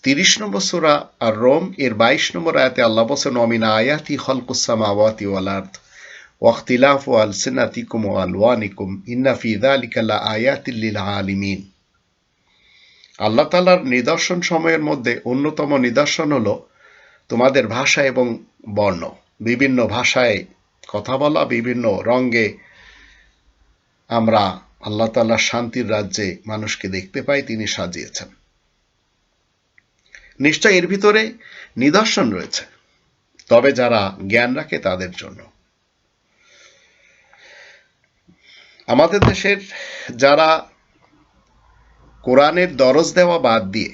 30 নম্বর সূরা আর রোম এর 22 নম্বর আয়াতে আল্লাহ বলেন, ওয়া মিন আয়াতি খালকুস সামাওয়াতি ওয়াল আরদ ওয়া ইখতিলাফু আলসিনাতিকুম ওয়া আলওয়ানিকুম ইন্না ফি যালিকা লাআয়াতিল লিল আলিমিন। আল্লাহ তাআলার নিদর্শন সময়ের মধ্যে অন্যতম নিদর্শন হলো তোমাদের ভাষা এবং বর্ণ, বিভিন্ন ভাষায় কথা বলা, বিভিন্ন রঙে আমরা আল্লাহ তাআলার শান্তির রাজ্যে মানুষকে দেখতে পাই, তিনি সাজিয়েছেন। নিশ্চয় এর ভিতরে নিদর্শন রয়েছে, তবে যারা জ্ঞান রাখে তাদের জন্য। আমাদের দেশের যারা কোরআনের দরজ দেওয়া বাদ দিয়ে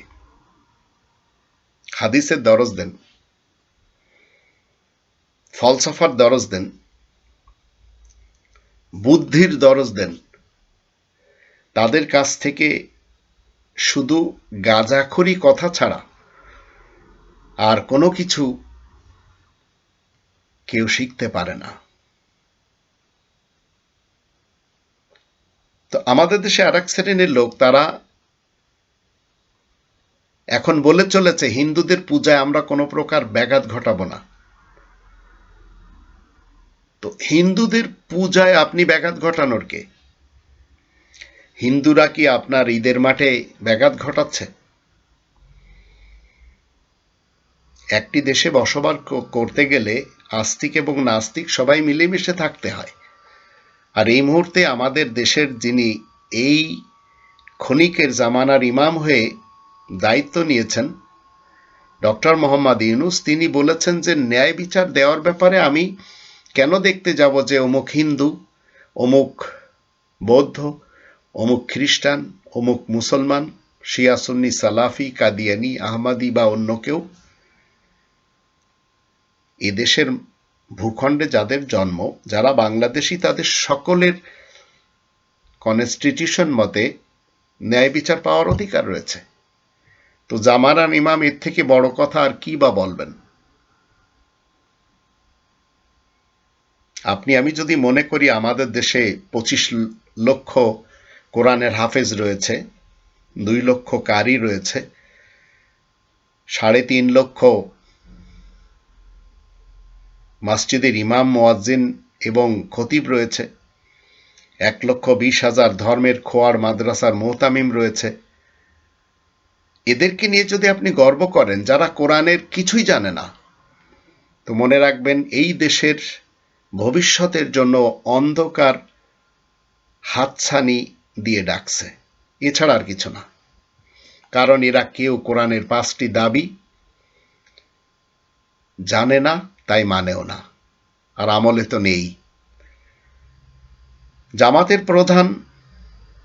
হাদিসের দরজ দেন, ফলসফার দরজ দেন, বুদ্ধির দরজ দেন, তাদের কাছ থেকে শুধু গাঁজাখড়ি কথা ছাড়া আর কোনো কিছু কেউ শিখতে পারে না। তো আমাদের দেশে আরেক শ্রেণীর লোক, তারা এখন বলে চলেছে হিন্দুদের পূজায় আমরা কোনো প্রকার ব্যাঘাত ঘটাবো না। তো হিন্দুদের পূজায় আপনি ব্যাঘাত ঘটানোর কে? হিন্দুরা কি আপনার ঈদের মাঠে ব্যাঘাত ঘটাচ্ছে? একটি দেশে বসবাস করতে গেলে আস্তিক এবং নাস্তিক সবাই মিলেমিশে থাকতে হয়। আর এই মুহূর্তে আমাদের দেশের যিনি এই ক্ষণিকের জামানার ইমাম হয়ে দায়িত্ব নিয়েছেন, ডক্টর মোহাম্মদ ইউনূস, তিনি বলেছেন যে ন্যায় বিচার দেওয়ার ব্যাপারে আমি কেন দেখতে যাব যে অমুক হিন্দু, অমুক বৌদ্ধ, অমুক খ্রিস্টান, অমুক মুসলমান, শিয়া সুন্নি সালাফি কাদিয়ানি আহমাদি বা অন্য কেউ, এদেশের ভূখণ্ডে যাদের জন্ম, যারা বাংলাদেশী, তাদের সকলের কনস্টিটিউশন মতে ন্যায় বিচার পাওয়ার অধিকার রয়েছে। তো জামানার ইমাম এর থেকে বড় কথা আর কি বা বলবেন? আপনি আমি যদি মনে করি আমাদের দেশে 25 লক্ষ কোরআনের হাফেজ রয়েছে, 2 লক্ষ কারি রয়েছে, 3.5 লক্ষ মসজিদের ইমাম, মুয়াজ্জিন এবং খতিব রয়েছে, 1,20,000 ধর্মের খোয়ার মাদ্রাসার মোহতামিম রয়েছে। এদেরকে নিয়ে যদি আপনি গর্ব করেন যারা কোরআনের কিছুই জানে না, তো মনে রাখবেন এই দেশের ভবিষ্যতের জন্য অন্ধকার হাতছানি দিয়ে ডাকছে, এছাড়া আর কিছু না। কারণ এরা কেউ কোরআনের 5টি দাবি জানে না, তাই মানেও না, আর আমলে তো নেই। জামাতের প্রধান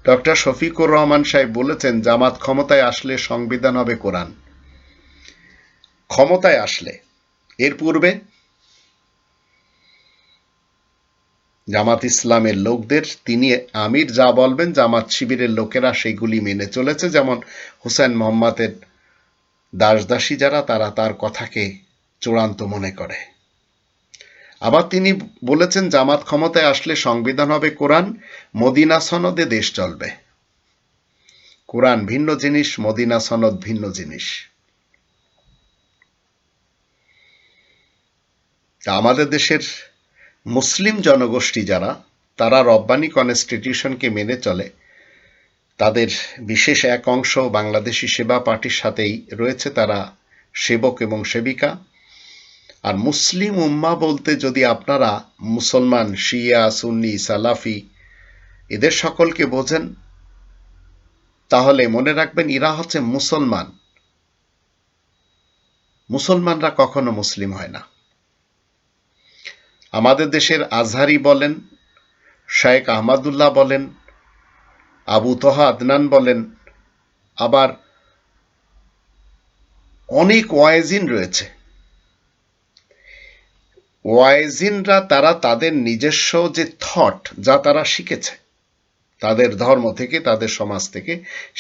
ডক্টর শফিকুর রহমান সাহেব বলেছেন, জামাত ক্ষমতায় আসলে সংবিধান হবে কোরআন। ক্ষমতায় আসলে, এর পূর্বে জামাত ইসলামের লোকদের তিনি আমির যা বলবেন জামাত শিবিরের লোকেরা সেগুলি মেনে চলেছে। যেমন হুসেন মোহাম্মদের দাসদাসী যারা, তারা তার কথাকে চূড়ান্ত মনে করে। আবার তিনি বলেছেন জামাত ক্ষমতায় আসলে সংবিধান হবে কোরআন, মদিনা সনদে দেশ চলবে। কোরআন ভিন্ন জিনিস, মদিনা সনদ ভিন্ন জিনিস। আমাদের দেশের মুসলিম জনগোষ্ঠী যারা, তারা রব্বানী কনস্টিটিউশনকে মেনে চলে। তাদের বিশেষ এক অংশ বাংলাদেশি সেবা পার্টির সাথেই রয়েছে, তারা সেবক এবং সেবিকা। আর মুসলিম উম্মা বলতে যদি আপনারা মুসলমান, শিয়া, সুন্নি, সালাফি এদের সকলকে বোঝেন, তাহলে মনে রাখবেন এরা হচ্ছে মুসলমান। মুসলমানরা কখনো মুসলিম হয় না। আমাদের দেশের আজহারি বলেন, শেখ আহমদুল্লাহ বলেন, আবু তোহা আদনান বলেন, আবার অনেক ওয়াইজিন রয়েছে। ওয়াইজিনরা তারা তাদের নিজস্ব যে থট, যা তারা শিখেছে তাদের ধর্ম থেকে, তাদের সমাজ থেকে,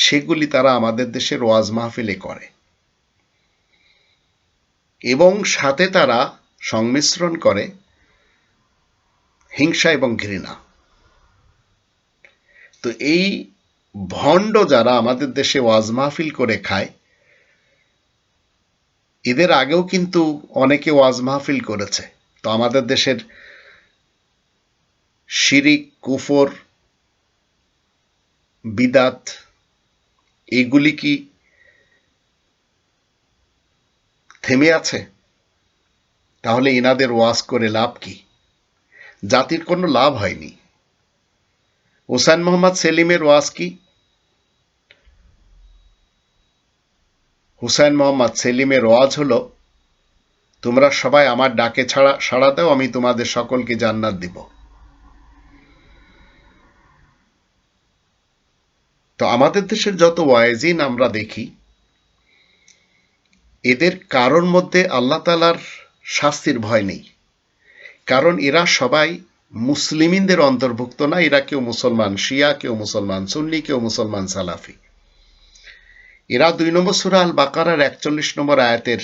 সেগুলি তারা আমাদের দেশের ওয়াজ মাহফিলে করে এবং সাথে তারা সংমিশ্রণ করে হিংসা এবং ঘৃণা। তো এই ভণ্ড যারা আমাদের দেশে ওয়াজ মাহফিল করে খায়, এদের আগেও কিন্তু অনেকে ওয়াজ মাহফিল করেছে। তো আমাদের দেশের শিরিক, কুফর, বিদাত এগুলি কি থেমে আছে? তাহলে ইনাদের ওয়াজ করে লাভ কি? জাতির কোনো লাভ হয়নি। হুসাইন মোহাম্মদ সেলিমের ওয়াজ কি? হুসাইন মোহাম্মদ সেলিমের ওয়াজ হলো, তোমরা সবাই আমার ডাকে সাড়া দাও, আমি তোমাদের সকলকে জান্নাত দিব। তো আমাদের দেশের যত ওয়াইজিন আমরা দেখি, এদের কারোর মধ্যে আল্লাহ তাআলার শাস্তির ভয় নেই। কারণ এরা সবাই মুসলিমিনদের অন্তর্ভুক্ত না। এরা কেউ মুসলমান শিয়া, কেউ মুসলমান সুন্নি, কেউ মুসলমান সালাফি। এরা 2 নম্বর সূরা আল বাকারার 41 নম্বর আয়াতের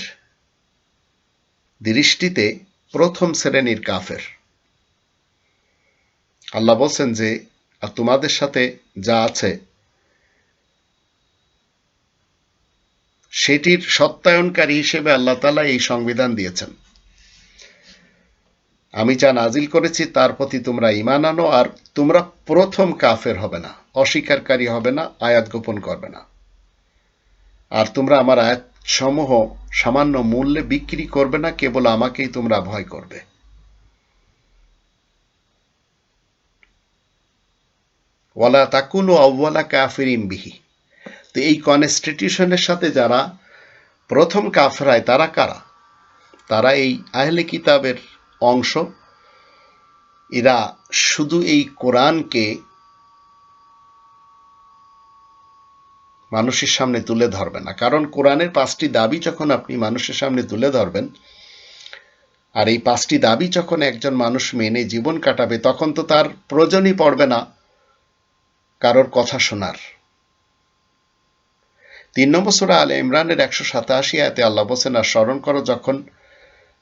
দৃষ্টিতে প্রথম শ্রেণীর কাফের। আল্লাহ বলছেন যে তোমাদের সাথে যা আছে সেটির সত্যায়নকারী হিসেবে আল্লাহ তাআলা এই সংবিধান দিয়েছেন। আমি যা নাজিল করেছি তার প্রতি তোমরা ঈমান আনো, আর তোমরা প্রথম কাফের হবে না, অস্বীকারী হবে না, আয়াত গোপন করবে না। আর তোমরা আমার আয়াত সমূহ সামান্য মূল্যে বিক্রি করবে না, কেবল আমাকেই তোমরা ভয় করবে। ওয়ালা তাকুনু আউওয়ালা কাফিরিন বিহি। তো এই কনস্টিটিউশনের সাথে যারা প্রথম কাফের হয় তারা কারা? তারা এই আহলে কিতাবের অংশ। এরা শুধু এই কোরআনকে মানুষের সামনে তুলে ধরবে না। কারণ কোরআনের 5টি দাবি যখন আপনি মানুষের সামনে তুলে ধরবেন, আর এই 5টি দাবি যখন একজন মানুষ মেনে জীবন কাটাবে, তখন তো তার প্রয়োজনই পড়বে না কারোর কথা শোনার। 3 নম্বর সূরা আলে ইমরানের 187 আয়াতে আল্লাহ বলেন, আর স্মরণ করো যখন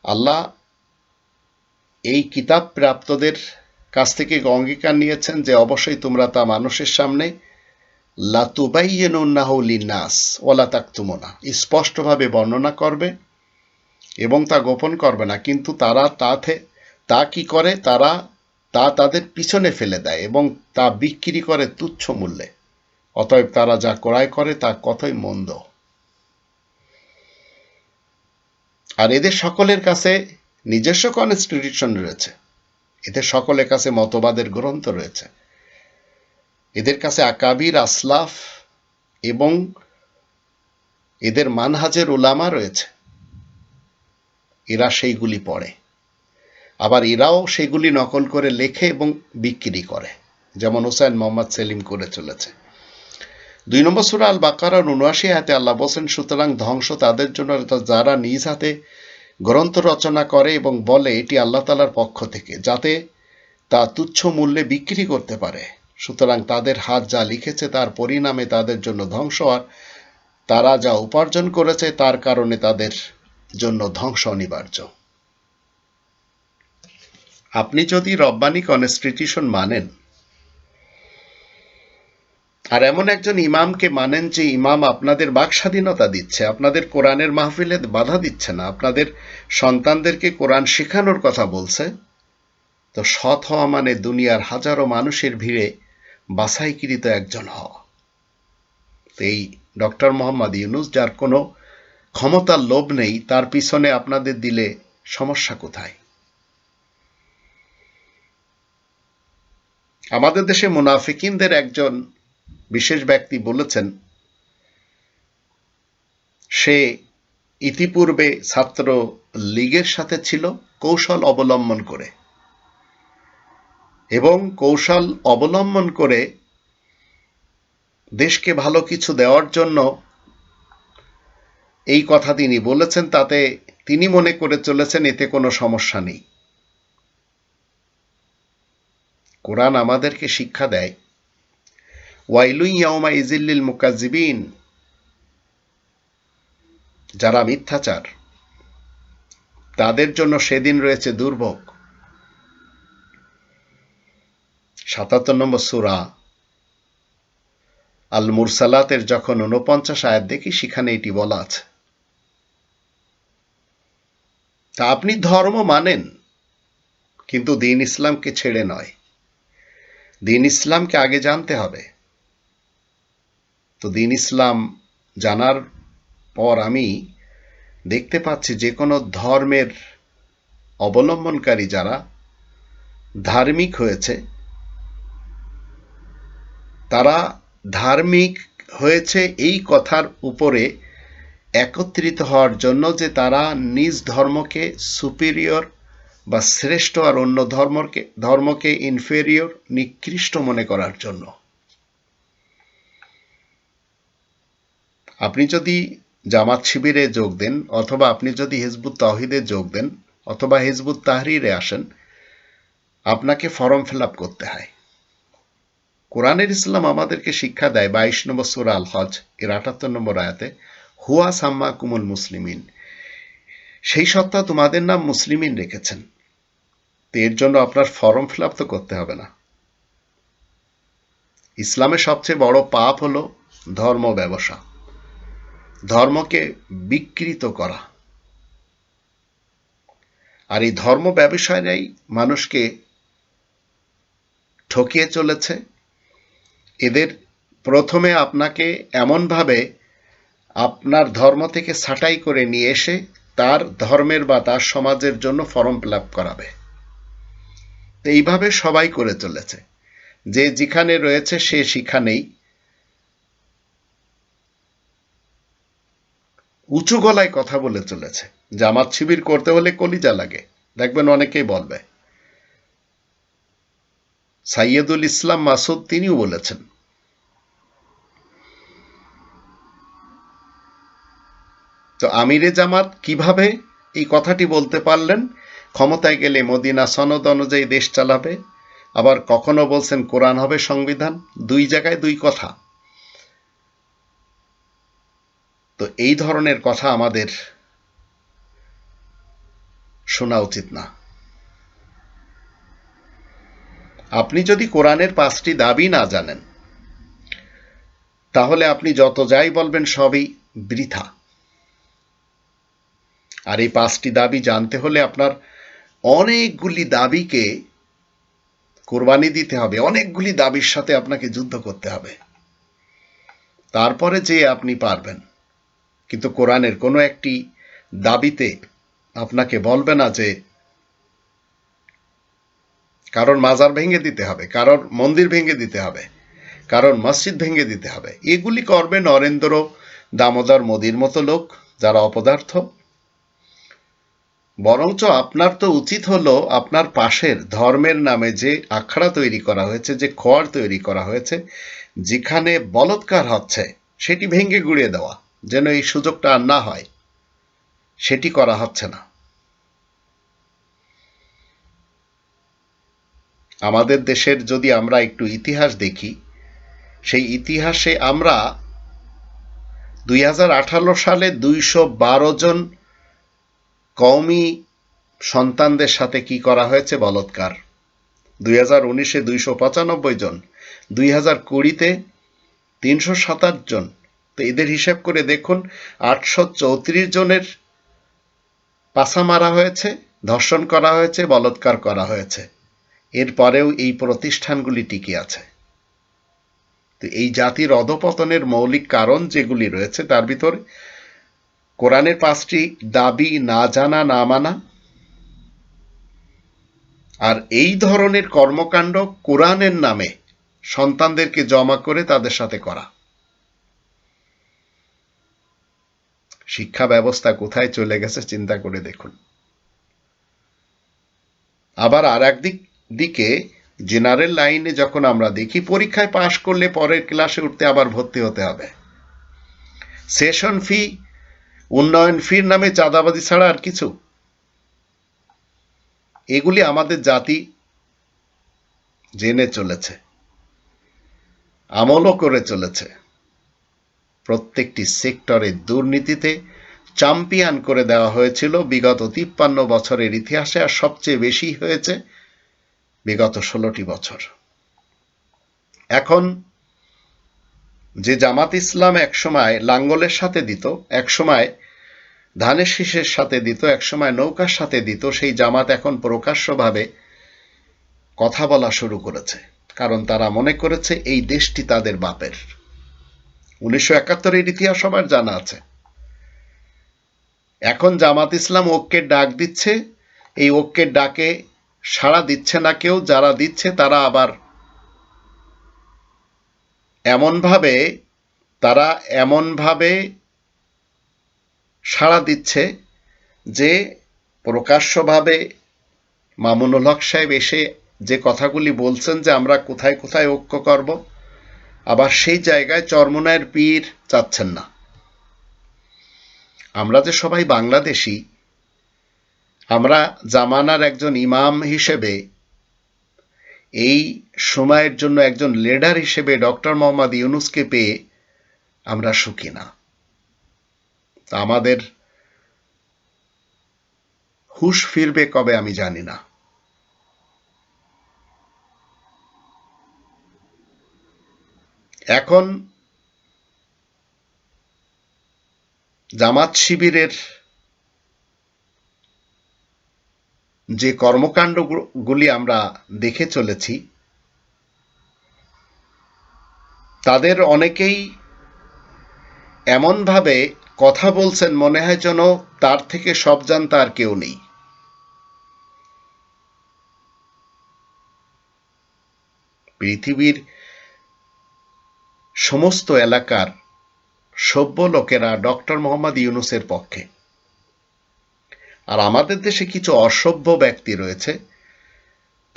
আল্লাহ এই কিতাব প্রাপ্তদের কাছ থেকে অঙ্গীকার নিয়েছেন যে অবশ্যই তোমরা তা মানুষের সামনে লাতুবাইয়িনুন্নাহু লিন্নাস ওয়ালা তাকতুমুনা, স্পষ্টভাবে বর্ণনা করবে এবং তা গোপন করবে না। কিন্তু তারা তা কি করে? তারা তা তাদের পিছনে ফেলে দেয় এবং তা বিক্রি করে তুচ্ছ মূল্যে। অতএব তারা যা ক্রয় করে তা কতই মন্দ। আর এদের সকলের কাছে নিজস্ব কনস্টিটিউশন রয়েছে, এদের সকলের কাছে মতবাদের গ্রন্থ রয়েছে, এদের কাছে আকাবির, আসলাফ এবং এদের মানহাজের উলামা রয়েছে। এরা সেইগুলি পড়ে, আবার এরাও সেগুলি নকল করে লেখে এবং বিক্রি করে, যেমন হুসাইন মোহাম্মদ সেলিম করে চলেছে। 2 নম্বর সূরা আল বাকারার 79 আয়াতে আল্লাহ বলেন, সুতরাং ধ্বংস তাদের জন্য যারা নিজ হাতে গ্রন্থ রচনা করে এবং বলে এটি আল্লাহ তাআলার পক্ষ থেকে, যাতে তা তুচ্ছ মূল্যে বিক্রি করতে পারে। সুতরাং তাদের হাত যা লিখেছে তার পরিণামে তাদের জন্য ধ্বংস, আর তারা যা উপার্জন করেছে তার কারণে তাদের জন্য ধ্বংস অনিবার্য। আপনি যদি রব্বানি কনস্টিটিউশন মানেন আর এমন একজন ইমামকে মানেন যে ইমাম আপনাদের বাক স্বাধীনতা দিচ্ছে, আপনাদের কোরআনের মাহফিলে বাধা দিচ্ছে না, আপনাদের সন্তানদেরকে কোরআন শেখানোর কথা বলছে, তো সৎ হওয়া মানে দুনিয়ার হাজারো মানুষের ভিড়ে বাছাইকৃত একজন হওয়া। তো এই ডক্টর মোহাম্মদ ইউনূস, যার কোনো ক্ষমতার লোভ নেই, তার পিছনে আপনাদের দিলে সমস্যা কোথায়? আমাদের দেশে মুনাফিকিনদের একজন বিশেষ ব্যক্তি বলেছেন, সে ইতিপূর্বে ছাত্র লীগের সাথে ছিল কৌশল অবলম্বন করে, এবং কৌশল অবলম্বন করে দেশকে ভালো কিছু দেওয়ার জন্য এই কথা তিনি বলেছেন, তাতে তিনি মনে করে চলেছেন এতে কোনো সমস্যা নেই। কোরআন আমাদেরকে শিক্ষা দেয়, ওয়াইলুন ইয়াউমাইযিল লিল মুকাজ্জিবিন, যারা মিথ্যাচার তাদের জন্য সেদিন রয়েছে দুর্ভোগ। ৭৭ নম্বর সূরা আল মুরসালাতের যখন ৪৯ আয়াত দেখি, সেখানে এটি বলা আছে। তা আপনি ধর্ম মানেন, কিন্তু দ্বীন ইসলামকে ছেড়ে নয়, দ্বীন ইসলামকে আগে জানতে হবে। তো দ্বীন ইসলাম জানার পর আমি দেখতে পাচ্ছি যে কোনো ধর্মের অবলম্বনকারী যারা ধার্মিক হয়েছে, তারা ধার্মিক হয়েছে এই কথার উপরে একত্রিত হওয়ার জন্য যে তারা নিজ ধর্মকে সুপিরিয়র বা শ্রেষ্ঠ আর অন্য ধর্মকে ইনফেরিয়র, নিকৃষ্ট মনে করার জন্য। আপনি যদি জামাত শিবিরে যোগ দেন, অথবা আপনি যদি হিজবুত তাওহীদে যোগ দেন, অথবা হিজবুত তাহরিরে আসেন, আপনাকে ফর্ম ফিল আপ করতে হয়। কোরআনের ইসলাম আমাদেরকে শিক্ষা দেয় 22 নম্বর সূরা আল হজ এর 78 নম্বর আয়াতে, হুয়া সাম্মাকুমুল মুসলিমিন, সেই সত্তা তোমাদের নাম মুসলিমিন রেখেছেন। তো এর জন্য আপনার ফর্ম ফিল আপ তো করতে হবে না। ইসলামের সবচেয়ে বড় পাপ হলো ধর্ম ব্যবসা, ধর্মকে বিকৃত করা। আর এই ধর্ম ব্যবসায়ীরাই মানুষকে ঠকিয়ে চলেছে। এদের প্রথমে আপনাকে এমনভাবে আপনার ধর্ম থেকে ছাঁটাই করে নিয়ে এসে তার ধর্মের বা তার সমাজের জন্য ফর্ম ফিল আপ করাবে। এইভাবে সবাই করে চলেছে, যে যেখানে রয়েছে সে সেখানেই উঁচু গলায় কথা বলে চলেছে। জামাত শিবির করতে হলে কলিজা লাগে, দেখবেন অনেকেই বলবে। সাইয়্যিদুল ইসলাম মাসুদ তিনিও বলেছেন। তো আমিরে জামাত কিভাবে এই কথাটি বলতে পারলেন? ক্ষমতায় গেলে মদিনা সনদ অনুযায়ী দেশ চালাবে, আবার কখনো বলছেন কোরআন হবে সংবিধান। দুই জায়গায় দুই কথা। তো এই ধরনের কথা আমাদের শোনা উচিত না। আপনি যদি কোরআনের 5টি দাবি না জানেন, তাহলে আপনি যত যাই বলবেন সবই বৃথা। আর এই 5টি দাবি জানতে হলে আপনার অনেকগুলি দাবিকে কোরবানি দিতে হবে, অনেকগুলি দাবির সাথে আপনাকে যুদ্ধ করতে হবে, তারপরে যে আপনি পারবেন। কিন্তু কোরআনের কোনো একটি দাবিতে আপনাকে বলবে না যে কারোর মাজার ভেঙে দিতে হবে, কারোর মন্দির ভেঙে দিতে হবে, কারণ মসজিদ ভেঙে দিতে হবে। এগুলি করবে নরেন্দ্র দামোদর মোদির মতো লোক, যারা অপদার্থ। বরঞ্চ আপনার তো উচিত হলো আপনার পাশের ধর্মের নামে যে আখড়া তৈরি করা হয়েছে, যে খোয়ার তৈরি করা হয়েছে, যেখানে বলৎকার হচ্ছে, সেটি ভেঙে গুড়িয়ে দেওয়া, যেন এই সুযোগটা আর না হয়। সেটি করা হচ্ছে না। আমাদের দেশের যদি আমরা একটু ইতিহাস দেখি, সেই ইতিহাসে আমরা 2018 সালে 212 জন কওমি সন্তানদের সাথে কি করা হয়েছে, বলৎকার। 2019-এ 295 জন, 2020-তে 327 জন। তো এদের হিসাব করে দেখুন, 834 জনের পাছা মারা হয়েছে, ধর্ষণ করা হয়েছে, বলৎকার করা হয়েছে। এরপরেও এই প্রতিষ্ঠানগুলি টিকে আছে। তো এই জাতির অধঃপতনের মৌলিক কারণ যেগুলি রয়েছে, তার ভিতরে কোরআনের 5টি দাবি না জানা, না মানা, আর এই ধরনের কর্মকাণ্ড কোরআনের নামে সন্তানদেরকে জমা করে তাদের সাথে করা। শিক্ষা ব্যবস্থা কোথায় চলে গেছে চিন্তা করে দেখুন। আবার আর দিকে জেনারেল লাইনে যখন আমরা দেখি, পরীক্ষায় পাশ করলে পরের ক্লাসে উঠতে আবার ভর্তি হতে হবে। সেশন ফি, উন্নয়ন ফির নামে চাঁদাবাজি ছাড়া আর কিছু। এগুলি আমাদের জাতি জেনে চলেছে, আমলও করে চলেছে। প্রত্যেকটি সেক্টরে দুর্নীতিতে চ্যাম্পিয়ন করে দেওয়া হয়েছিল বিগত 53 বছরের ইতিহাসে, আর সবচেয়ে বেশি হয়েছে বিগত 16টি বছর। এখন যে জামাত ইসলাম একসময় লাঙ্গলের সাথে দিত, একসময় ধানের শীষের সাথে দিত, একসময় নৌকার সাথে দিত, সেই জামাত এখন প্রকাশ্যভাবে কথা বলা শুরু করেছে। কারণ তারা মনে করেছে এই দেশটি তাদের বাপের। 1971-এর ইতিহাস সবার জানা আছে। এখন জামাত ইসলাম ঐক্যের ডাক দিচ্ছে, এই ঐক্যের ডাকে সাড়া দিচ্ছে না কেউ। যারা দিচ্ছে তারা আবার এমনভাবে সাড়া দিচ্ছে যে প্রকাশ্যভাবে মামুনুল হক সাহেব এসে যে কথাগুলি বলছেন যে আমরা কোথায় কোথায় ঐক্য করব, আবার সেই জায়গায় চরমোনাইয়ের পীর চাচ্ছেন না। আমরা যে সবাই বাংলাদেশি, আমরা জামানার একজন ইমাম হিসেবে, এই সময়ের জন্য একজন লিডার হিসেবে ডক্টর মোহাম্মদ ইউনূসকে পেয়ে আমরা সুখী না। আমাদের হুঁশ ফিরবে কবে আমি জানি না। এখন জামাত শিবিরের যে কর্মকাণ্ডগুলি আমরা দেখে চলেছি, তাদের অনেকেই এমনভাবে কথা বলছেন মনে হয় যেন তার থেকে সব জানতা আর কেউ নেই। পৃথিবীর সমস্ত এলাকার সভ্য লোকেরা ডক্টর মোহাম্মদ ইউনূসের পক্ষে, আর আমাদের দেশে কিছু অসভ্য ব্যক্তি রয়েছে,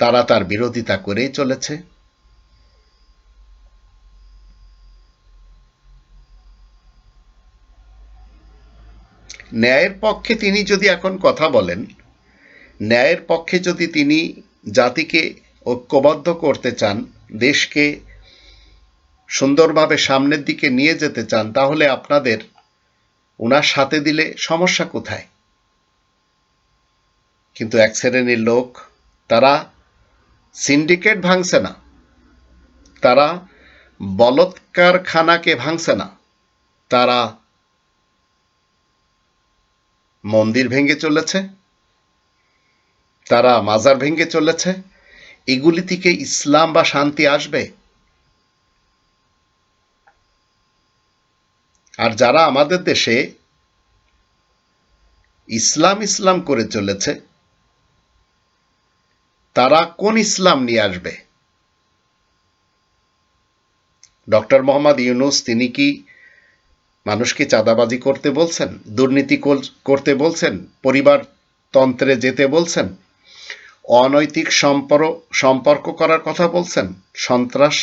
তারা তার বিরোধিতা করেই চলেছে। ন্যায়ের পক্ষে তিনি যদি এখন কথা বলেন, ন্যায়ের পক্ষে যদি তিনি জাতিকে ঐক্যবদ্ধ করতে চান, দেশকে সুন্দরভাবে সামনের দিকে নিয়ে যেতে চান, তাহলে আপনাদের ওনার সাথে দিলে সমস্যা কোথায়? কিন্তু এক শ্রেণীর লোক, তারা সিন্ডিকেট ভাঙছে না, তারা বলৎকারখানাকে ভাঙছে না, তারা মন্দির ভেঙে চলেছে, তারা মাজার ভেঙে চলেছে। এগুলি থেকে ইসলাম বা শান্তি আসবে? আর যারা আমাদের দেশে ইসলাম ইসলাম করে চলেছে, তারা কোন ইসলাম নিয়ে আসবে? ডক্টর মোহাম্মদ ইউনূস তিনি কি মানুষকে চাঁদাবাজি করতে বলছেন, দুর্নীতি করতে বলছেন, পরিবারতন্ত্রে যেতে বলছেন, অনৈতিক সম্পর্ক করার কথা বলছেন, সন্ত্রাস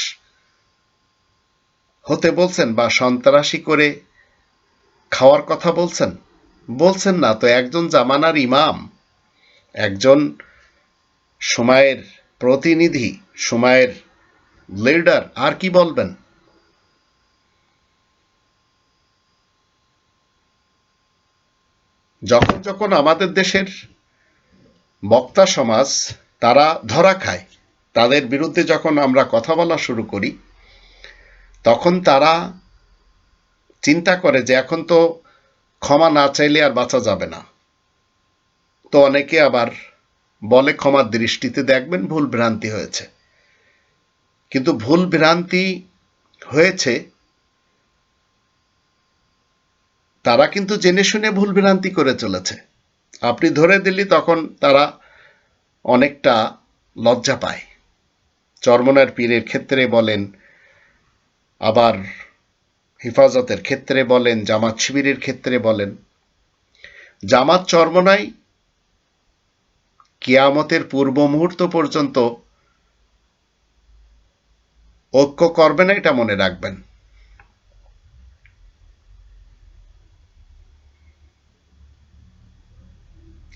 হতে বলছেন, বা সন্ত্রাসী করে খাওয়ার কথা বলছেন? বলছেন না তো। একজন জামানার ইমাম, একজন সময়ের প্রতিনিধি, সময়ের লিডার, আর কি বলবেন? যখন যখন আমাদের দেশের বক্তা সমাজ তারা ধরা খায়, তাদের বিরুদ্ধে যখন আমরা কথা বলা শুরু করি, তখন তারা চিন্তা করে যে এখন তো ক্ষমা না চাইলে আর বাঁচা যাবে না। তো অনেকে আবার বলে ক্ষমার দৃষ্টিতে দেখবেন ভুল ভ্রান্তি হয়েছে। কিন্তু ভুল ভ্রান্তি হয়েছে, তারা কিন্তু জেনে শুনে ভুল ভ্রান্তি করে চলেছে। আপনি ধরে দিলি তখন তারা অনেকটা লজ্জা পায়। চরমনার পীরের ক্ষেত্রে বলেন, আবার হেফাজতের ক্ষেত্রে বলেন, জামাত শিবিরের ক্ষেত্রে বলেন, জামাত চরমনাই কিয়ামতের পূর্ব মুহূর্ত পর্যন্ত ঐক্য করবে না, এটা মনে রাখবেন।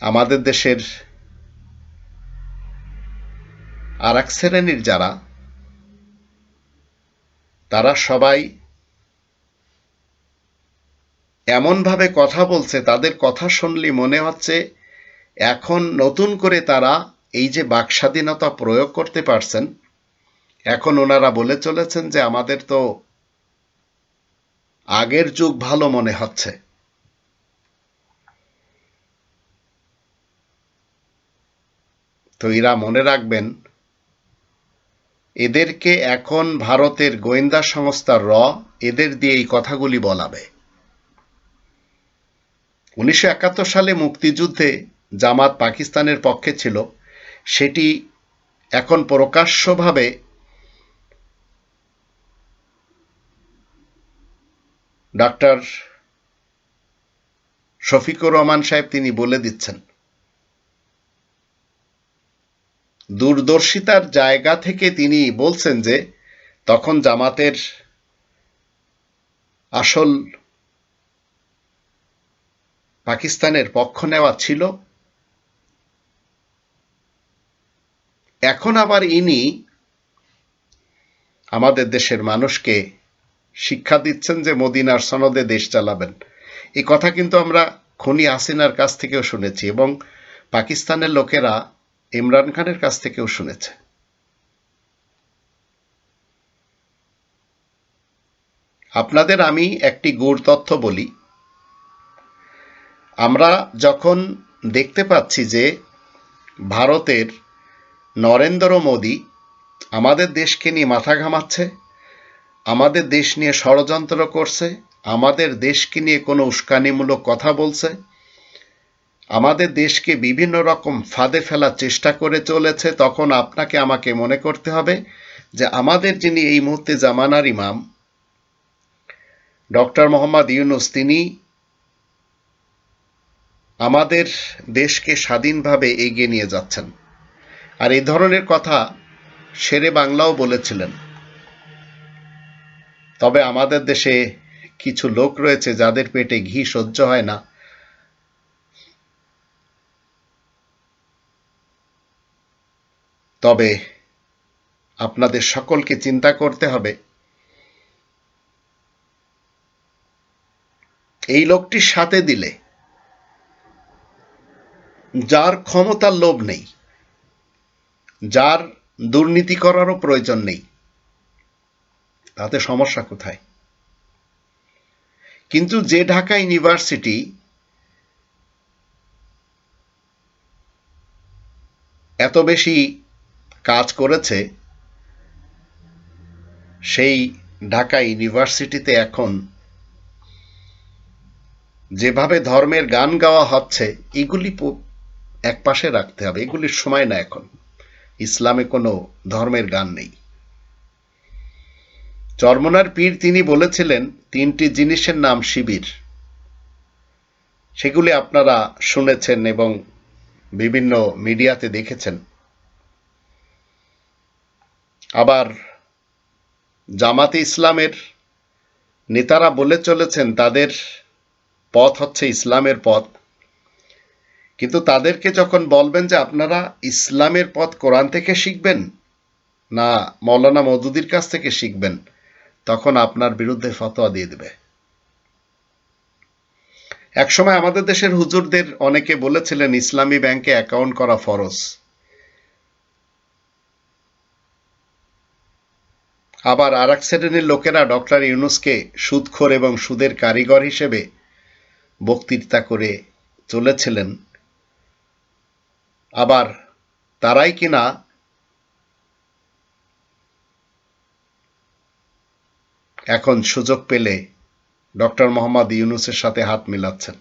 আমাদের দেশের আর এক শ্রেণীর যারা, তারা সবাই এমনভাবে কথা বলছে, তাদের কথা শুনলে মনে হচ্ছে এখন নতুন করে তারা এই যে বাকস্বাধীনতা প্রয়োগ করতে পারছেন, এখন ওনারা বলে চলেছেন যে আমাদের তো আগের যুগ ভালো মনে হচ্ছে। তো এরা মনে রাখবেন, এদেরকে এখন ভারতের গোয়েন্দা সংস্থা এদের দিয়ে এই কথাগুলি বলাবে। 1971 সালে মুক্তিযুদ্ধে জামাত পাকিস্তানের পক্ষে ছিল, সেটি এখন প্রকাশ্যভাবে ডাক্তার শফিকুর রহমান সাহেব তিনি বলে দিচ্ছেন। দূরদর্শিতার জায়গা থেকে তিনি বলছেন যে তখন জামাতের আসল পাকিস্তানের পক্ষ নেওয়া ছিল। এখন আবার ইনি আমাদের দেশের মানুষকে শিক্ষা দিচ্ছেন যে মদিনার সনদে দেশ চালাবেন। এই কথা কিন্তু আমরা খুনি হাসিনার কাছ থেকেও শুনেছি, এবং পাকিস্তানের লোকেরা ইমরান খানের কাছ থেকেও শুনেছে। আপনাদের আমি একটি গূঢ় তথ্য বলি। আমরা যখন দেখতে পাচ্ছি যে ভারতের নরেন্দ্র মোদী আমাদের দেশকে নিয়ে মাথা ঘামাচ্ছে, আমাদের দেশ নিয়ে ষড়যন্ত্র করছে, আমাদের দেশকে নিয়ে কোনো উস্কানিমূলক কথা বলছে, আমাদের দেশকে বিভিন্ন রকম ফাঁদে ফেলার চেষ্টা করে চলেছে, তখন আপনাকে আমাকে মনে করতে হবে যে আমাদের যিনি এই মুহূর্তে জামানার ইমাম ডক্টর মোহাম্মদ ইউনূস, তিনি আমাদের দেশকে স্বাধীনভাবে এগিয়ে নিয়ে যাচ্ছেন। আর এই ধরনের কথা শেরে বাংলাও বলেছিলেন। তবে আমাদের দেশে কিছু লোক রয়েছে যাদের পেটে ঘি সহ্য হয় না। তবে আপনাদের সকলকে চিন্তা করতে হবে, এই লোকটির সাথে দিলে যার ক্ষমতার লোভ নেই, যার দুর্নীতি করারও প্রয়োজন নেই, তাতে সমস্যা কোথায়? কিন্তু যে ঢাকা ইউনিভার্সিটি এত বেশি কাজ করেছে, সেই ঢাকা ইউনিভার্সিটিতে এখন যেভাবে ধর্মের গান গাওয়া হচ্ছে, এগুলি একপাশে রাখতে হবে। এগুলির সময় না এখন। ইসলামে কোনো ধর্মের গান নেই। চরমোনার পীর তিনি বলেছিলেন 3টি জিনিসের নাম শিবির। সেগুলি আপনারা শুনেছেন এবং বিভিন্ন মিডিয়াতে দেখেছেন। আবার জামাতে ইসলামের নেতারা বলে চলেছেন তাদের পথ হচ্ছে ইসলামের পথ, কিন্তু তাদেরকে যখন বলবেন যে আপনারা ইসলামের পথ কোরআন থেকে শিখবেন না মৌলানা মওদুদির কাছ থেকে শিখবেন, তখন আপনার বিরুদ্ধে ফতোয়া দিয়ে দেবে। একসময় আমাদের দেশের হুজুরদের অনেকে বলেছিলেন ইসলামী ব্যাংকে অ্যাকাউন্ট করা ফরজ। আবার আর এক শ্রেণীর লোকেরা ডক্টর ইউনূসকে সুদখোর এবং সুদের কারিগর হিসেবে বক্তৃতা করে চলেছিলেন। আবার তারাই কিনা এখন সুযোগ পেলে ডক্টর মোহাম্মদ ইউনূসের সাথে হাত মিলাচ্ছেন।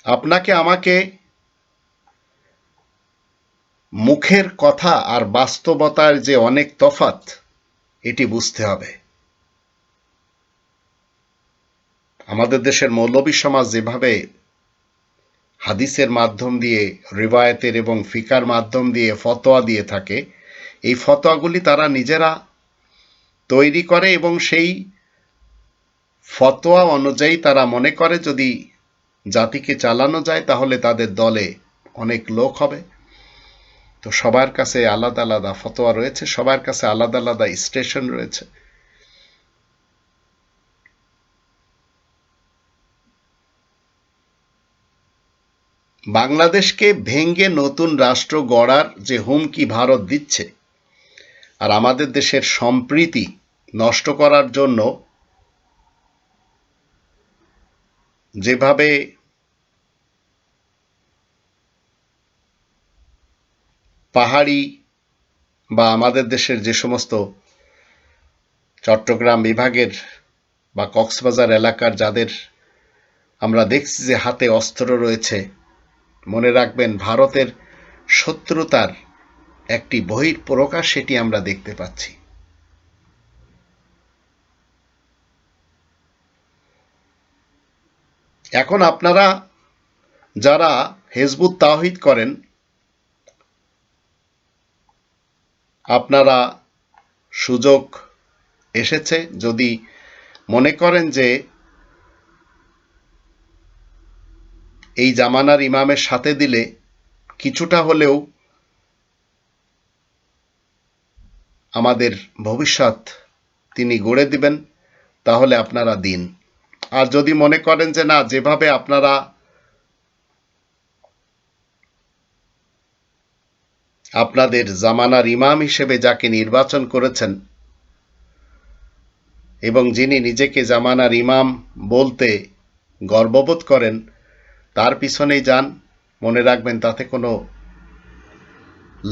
আপনাকে আমাকে মুখের কথা আর বাস্তবতার যে অনেক তফাৎ, এটি বুঝতে হবে। আমাদের দেশের মৌলবী সমাজ যেভাবে হাদিসের মাধ্যম দিয়ে, রিওয়ায়াতের এবং ফিকার মাধ্যম দিয়ে ফতোয়া দিয়ে থাকে, এই ফতোয়াগুলি তারা নিজেরা তৈরি করে এবং সেই ফতোয়া অনুযায়ী তারা মনে করে যদি জাতিকে চালানো যায় তাহলে তাদের দলে অনেক লোক হবে। তো সবার কাছে আলাদা আলাদা ফতোয়া রয়েছে, সবার কাছে আলাদা আলাদা স্টেশন রয়েছে। বাংলাদেশকে ভেঙে নতুন রাষ্ট্র গড়ার যে হুমকি ভারত দিচ্ছে, আর আমাদের দেশের সম্প্রীতি নষ্ট করার জন্য যেভাবে পাহাড়ি বা আমাদের দেশের যে সমস্ত চট্টগ্রাম বিভাগের বা কক্সবাজার এলাকার যাদের আমরা দেখছি যে হাতে অস্ত্র রয়েছে, মনে রাখবেন ভারতের শত্রুতার একটি বহিঃপ্রকাশ সেটি আমরা দেখতে পাচ্ছি। এখন আপনারা যারা হিজবুত তাওহীদ করেন, আপনারা সুযোগ এসেছে, যদি মনে করেন যে এই জামানার ইমামের সাথে দিলে কিছুটা হলেও আমাদের ভবিষ্যৎ তিনি গড়ে দিবেন, তাহলে আপনারা দিন। আর যদি মনে করেন যে না, যেভাবে আপনারা আপনাদের জামানার ইমাম হিসেবে যাকে নির্বাচন করেছেন এবং যিনি নিজেকে জামানার ইমাম বলতে গর্ববোধ করেন, তার পিছনেই যান, মনে রাখবেন তাতে কোনো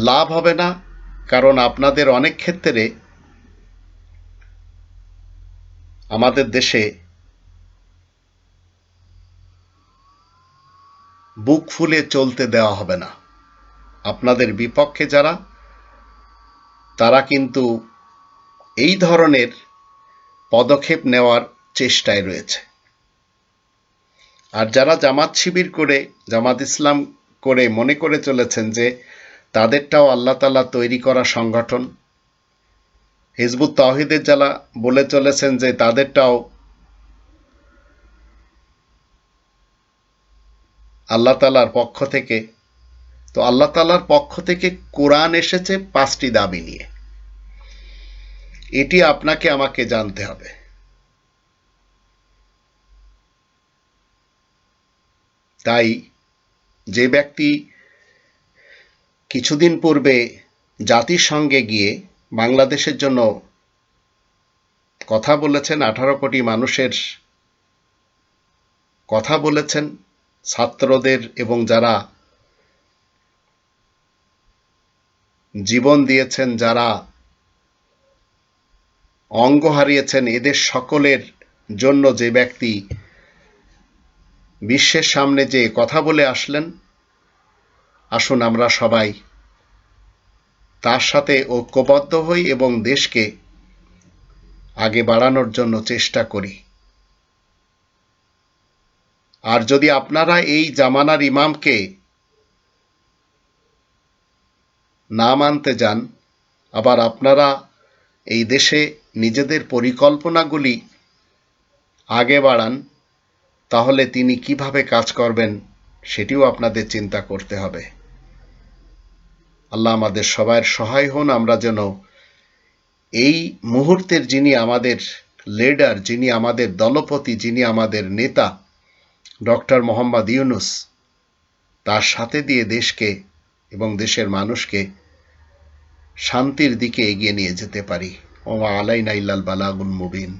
লাভ হবে না। কারণ আপনাদের অনেক ক্ষেত্রে আমাদের দেশে বুক ফুলে চলতে দেওয়া হবে না। আপনাদের বিপক্ষে যারা, তারা কিন্তু এই ধরনের পদক্ষেপ নেওয়ার চেষ্টায় রয়েছে। আর যারা জামাত শিবির করে, জামাত ইসলাম করে মনে করে চলেছেন যে তাদেরটাও আল্লাহ তাআলা তৈরি করা সংগঠন, হিজবুত তাওহীদের যারা বলে চলেছেন যে তাদেরটাও আল্লাহ তাআলার পক্ষ থেকে, তো আল্লাহ তাআলার পক্ষ থেকে কোরআন এসেছে 5টি দাবি নিয়ে। এটি আপনাকে আমাকে জানতে হবে। তাই যে ব্যক্তি কিছুদিন পূর্বে জাতিসংঘে গিয়ে বাংলাদেশের জন্য কথা বলেছেন, 18 কোটি মানুষের কথা বলেছেন, ছাত্রদের এবং যারা জীবন দিয়েছেন, যারা অঙ্গ হারিয়েছেন, এদের সকলের জন্য যে ব্যক্তি বিশ্বের সামনে যে কথা বলে আসলেন, আসুন আমরা সবাই তার সাথে ঐক্যবদ্ধ হই এবং দেশকে আগে বাড়ানোর জন্য চেষ্টা করি। আর যদি আপনারা এই জামানার ইমামকে না মানতে যান, আবার আপনারা এই দেশে নিজেদের পরিকল্পনাগুলি আগে বাড়ান, তাহলে তিনি কিভাবে কাজ করবেন সেটিও আপনাদের চিন্তা করতে হবে। আল্লাহ আমাদের সবার সহায় হন, আমরা যেন এই মুহূর্তের যিনি আমাদের লিডার, যিনি আমাদের দলপতি, যিনি আমাদের নেতা ডক্টর মোহাম্মদ ইউনূস, তার সাথে দিয়ে দেশকে এবং দেশের মানুষকে শান্তির দিকে এগিয়ে নিয়ে যেতে পারি। ওয়া আলাইনা ইল্লাল বালাগুল মুবিন।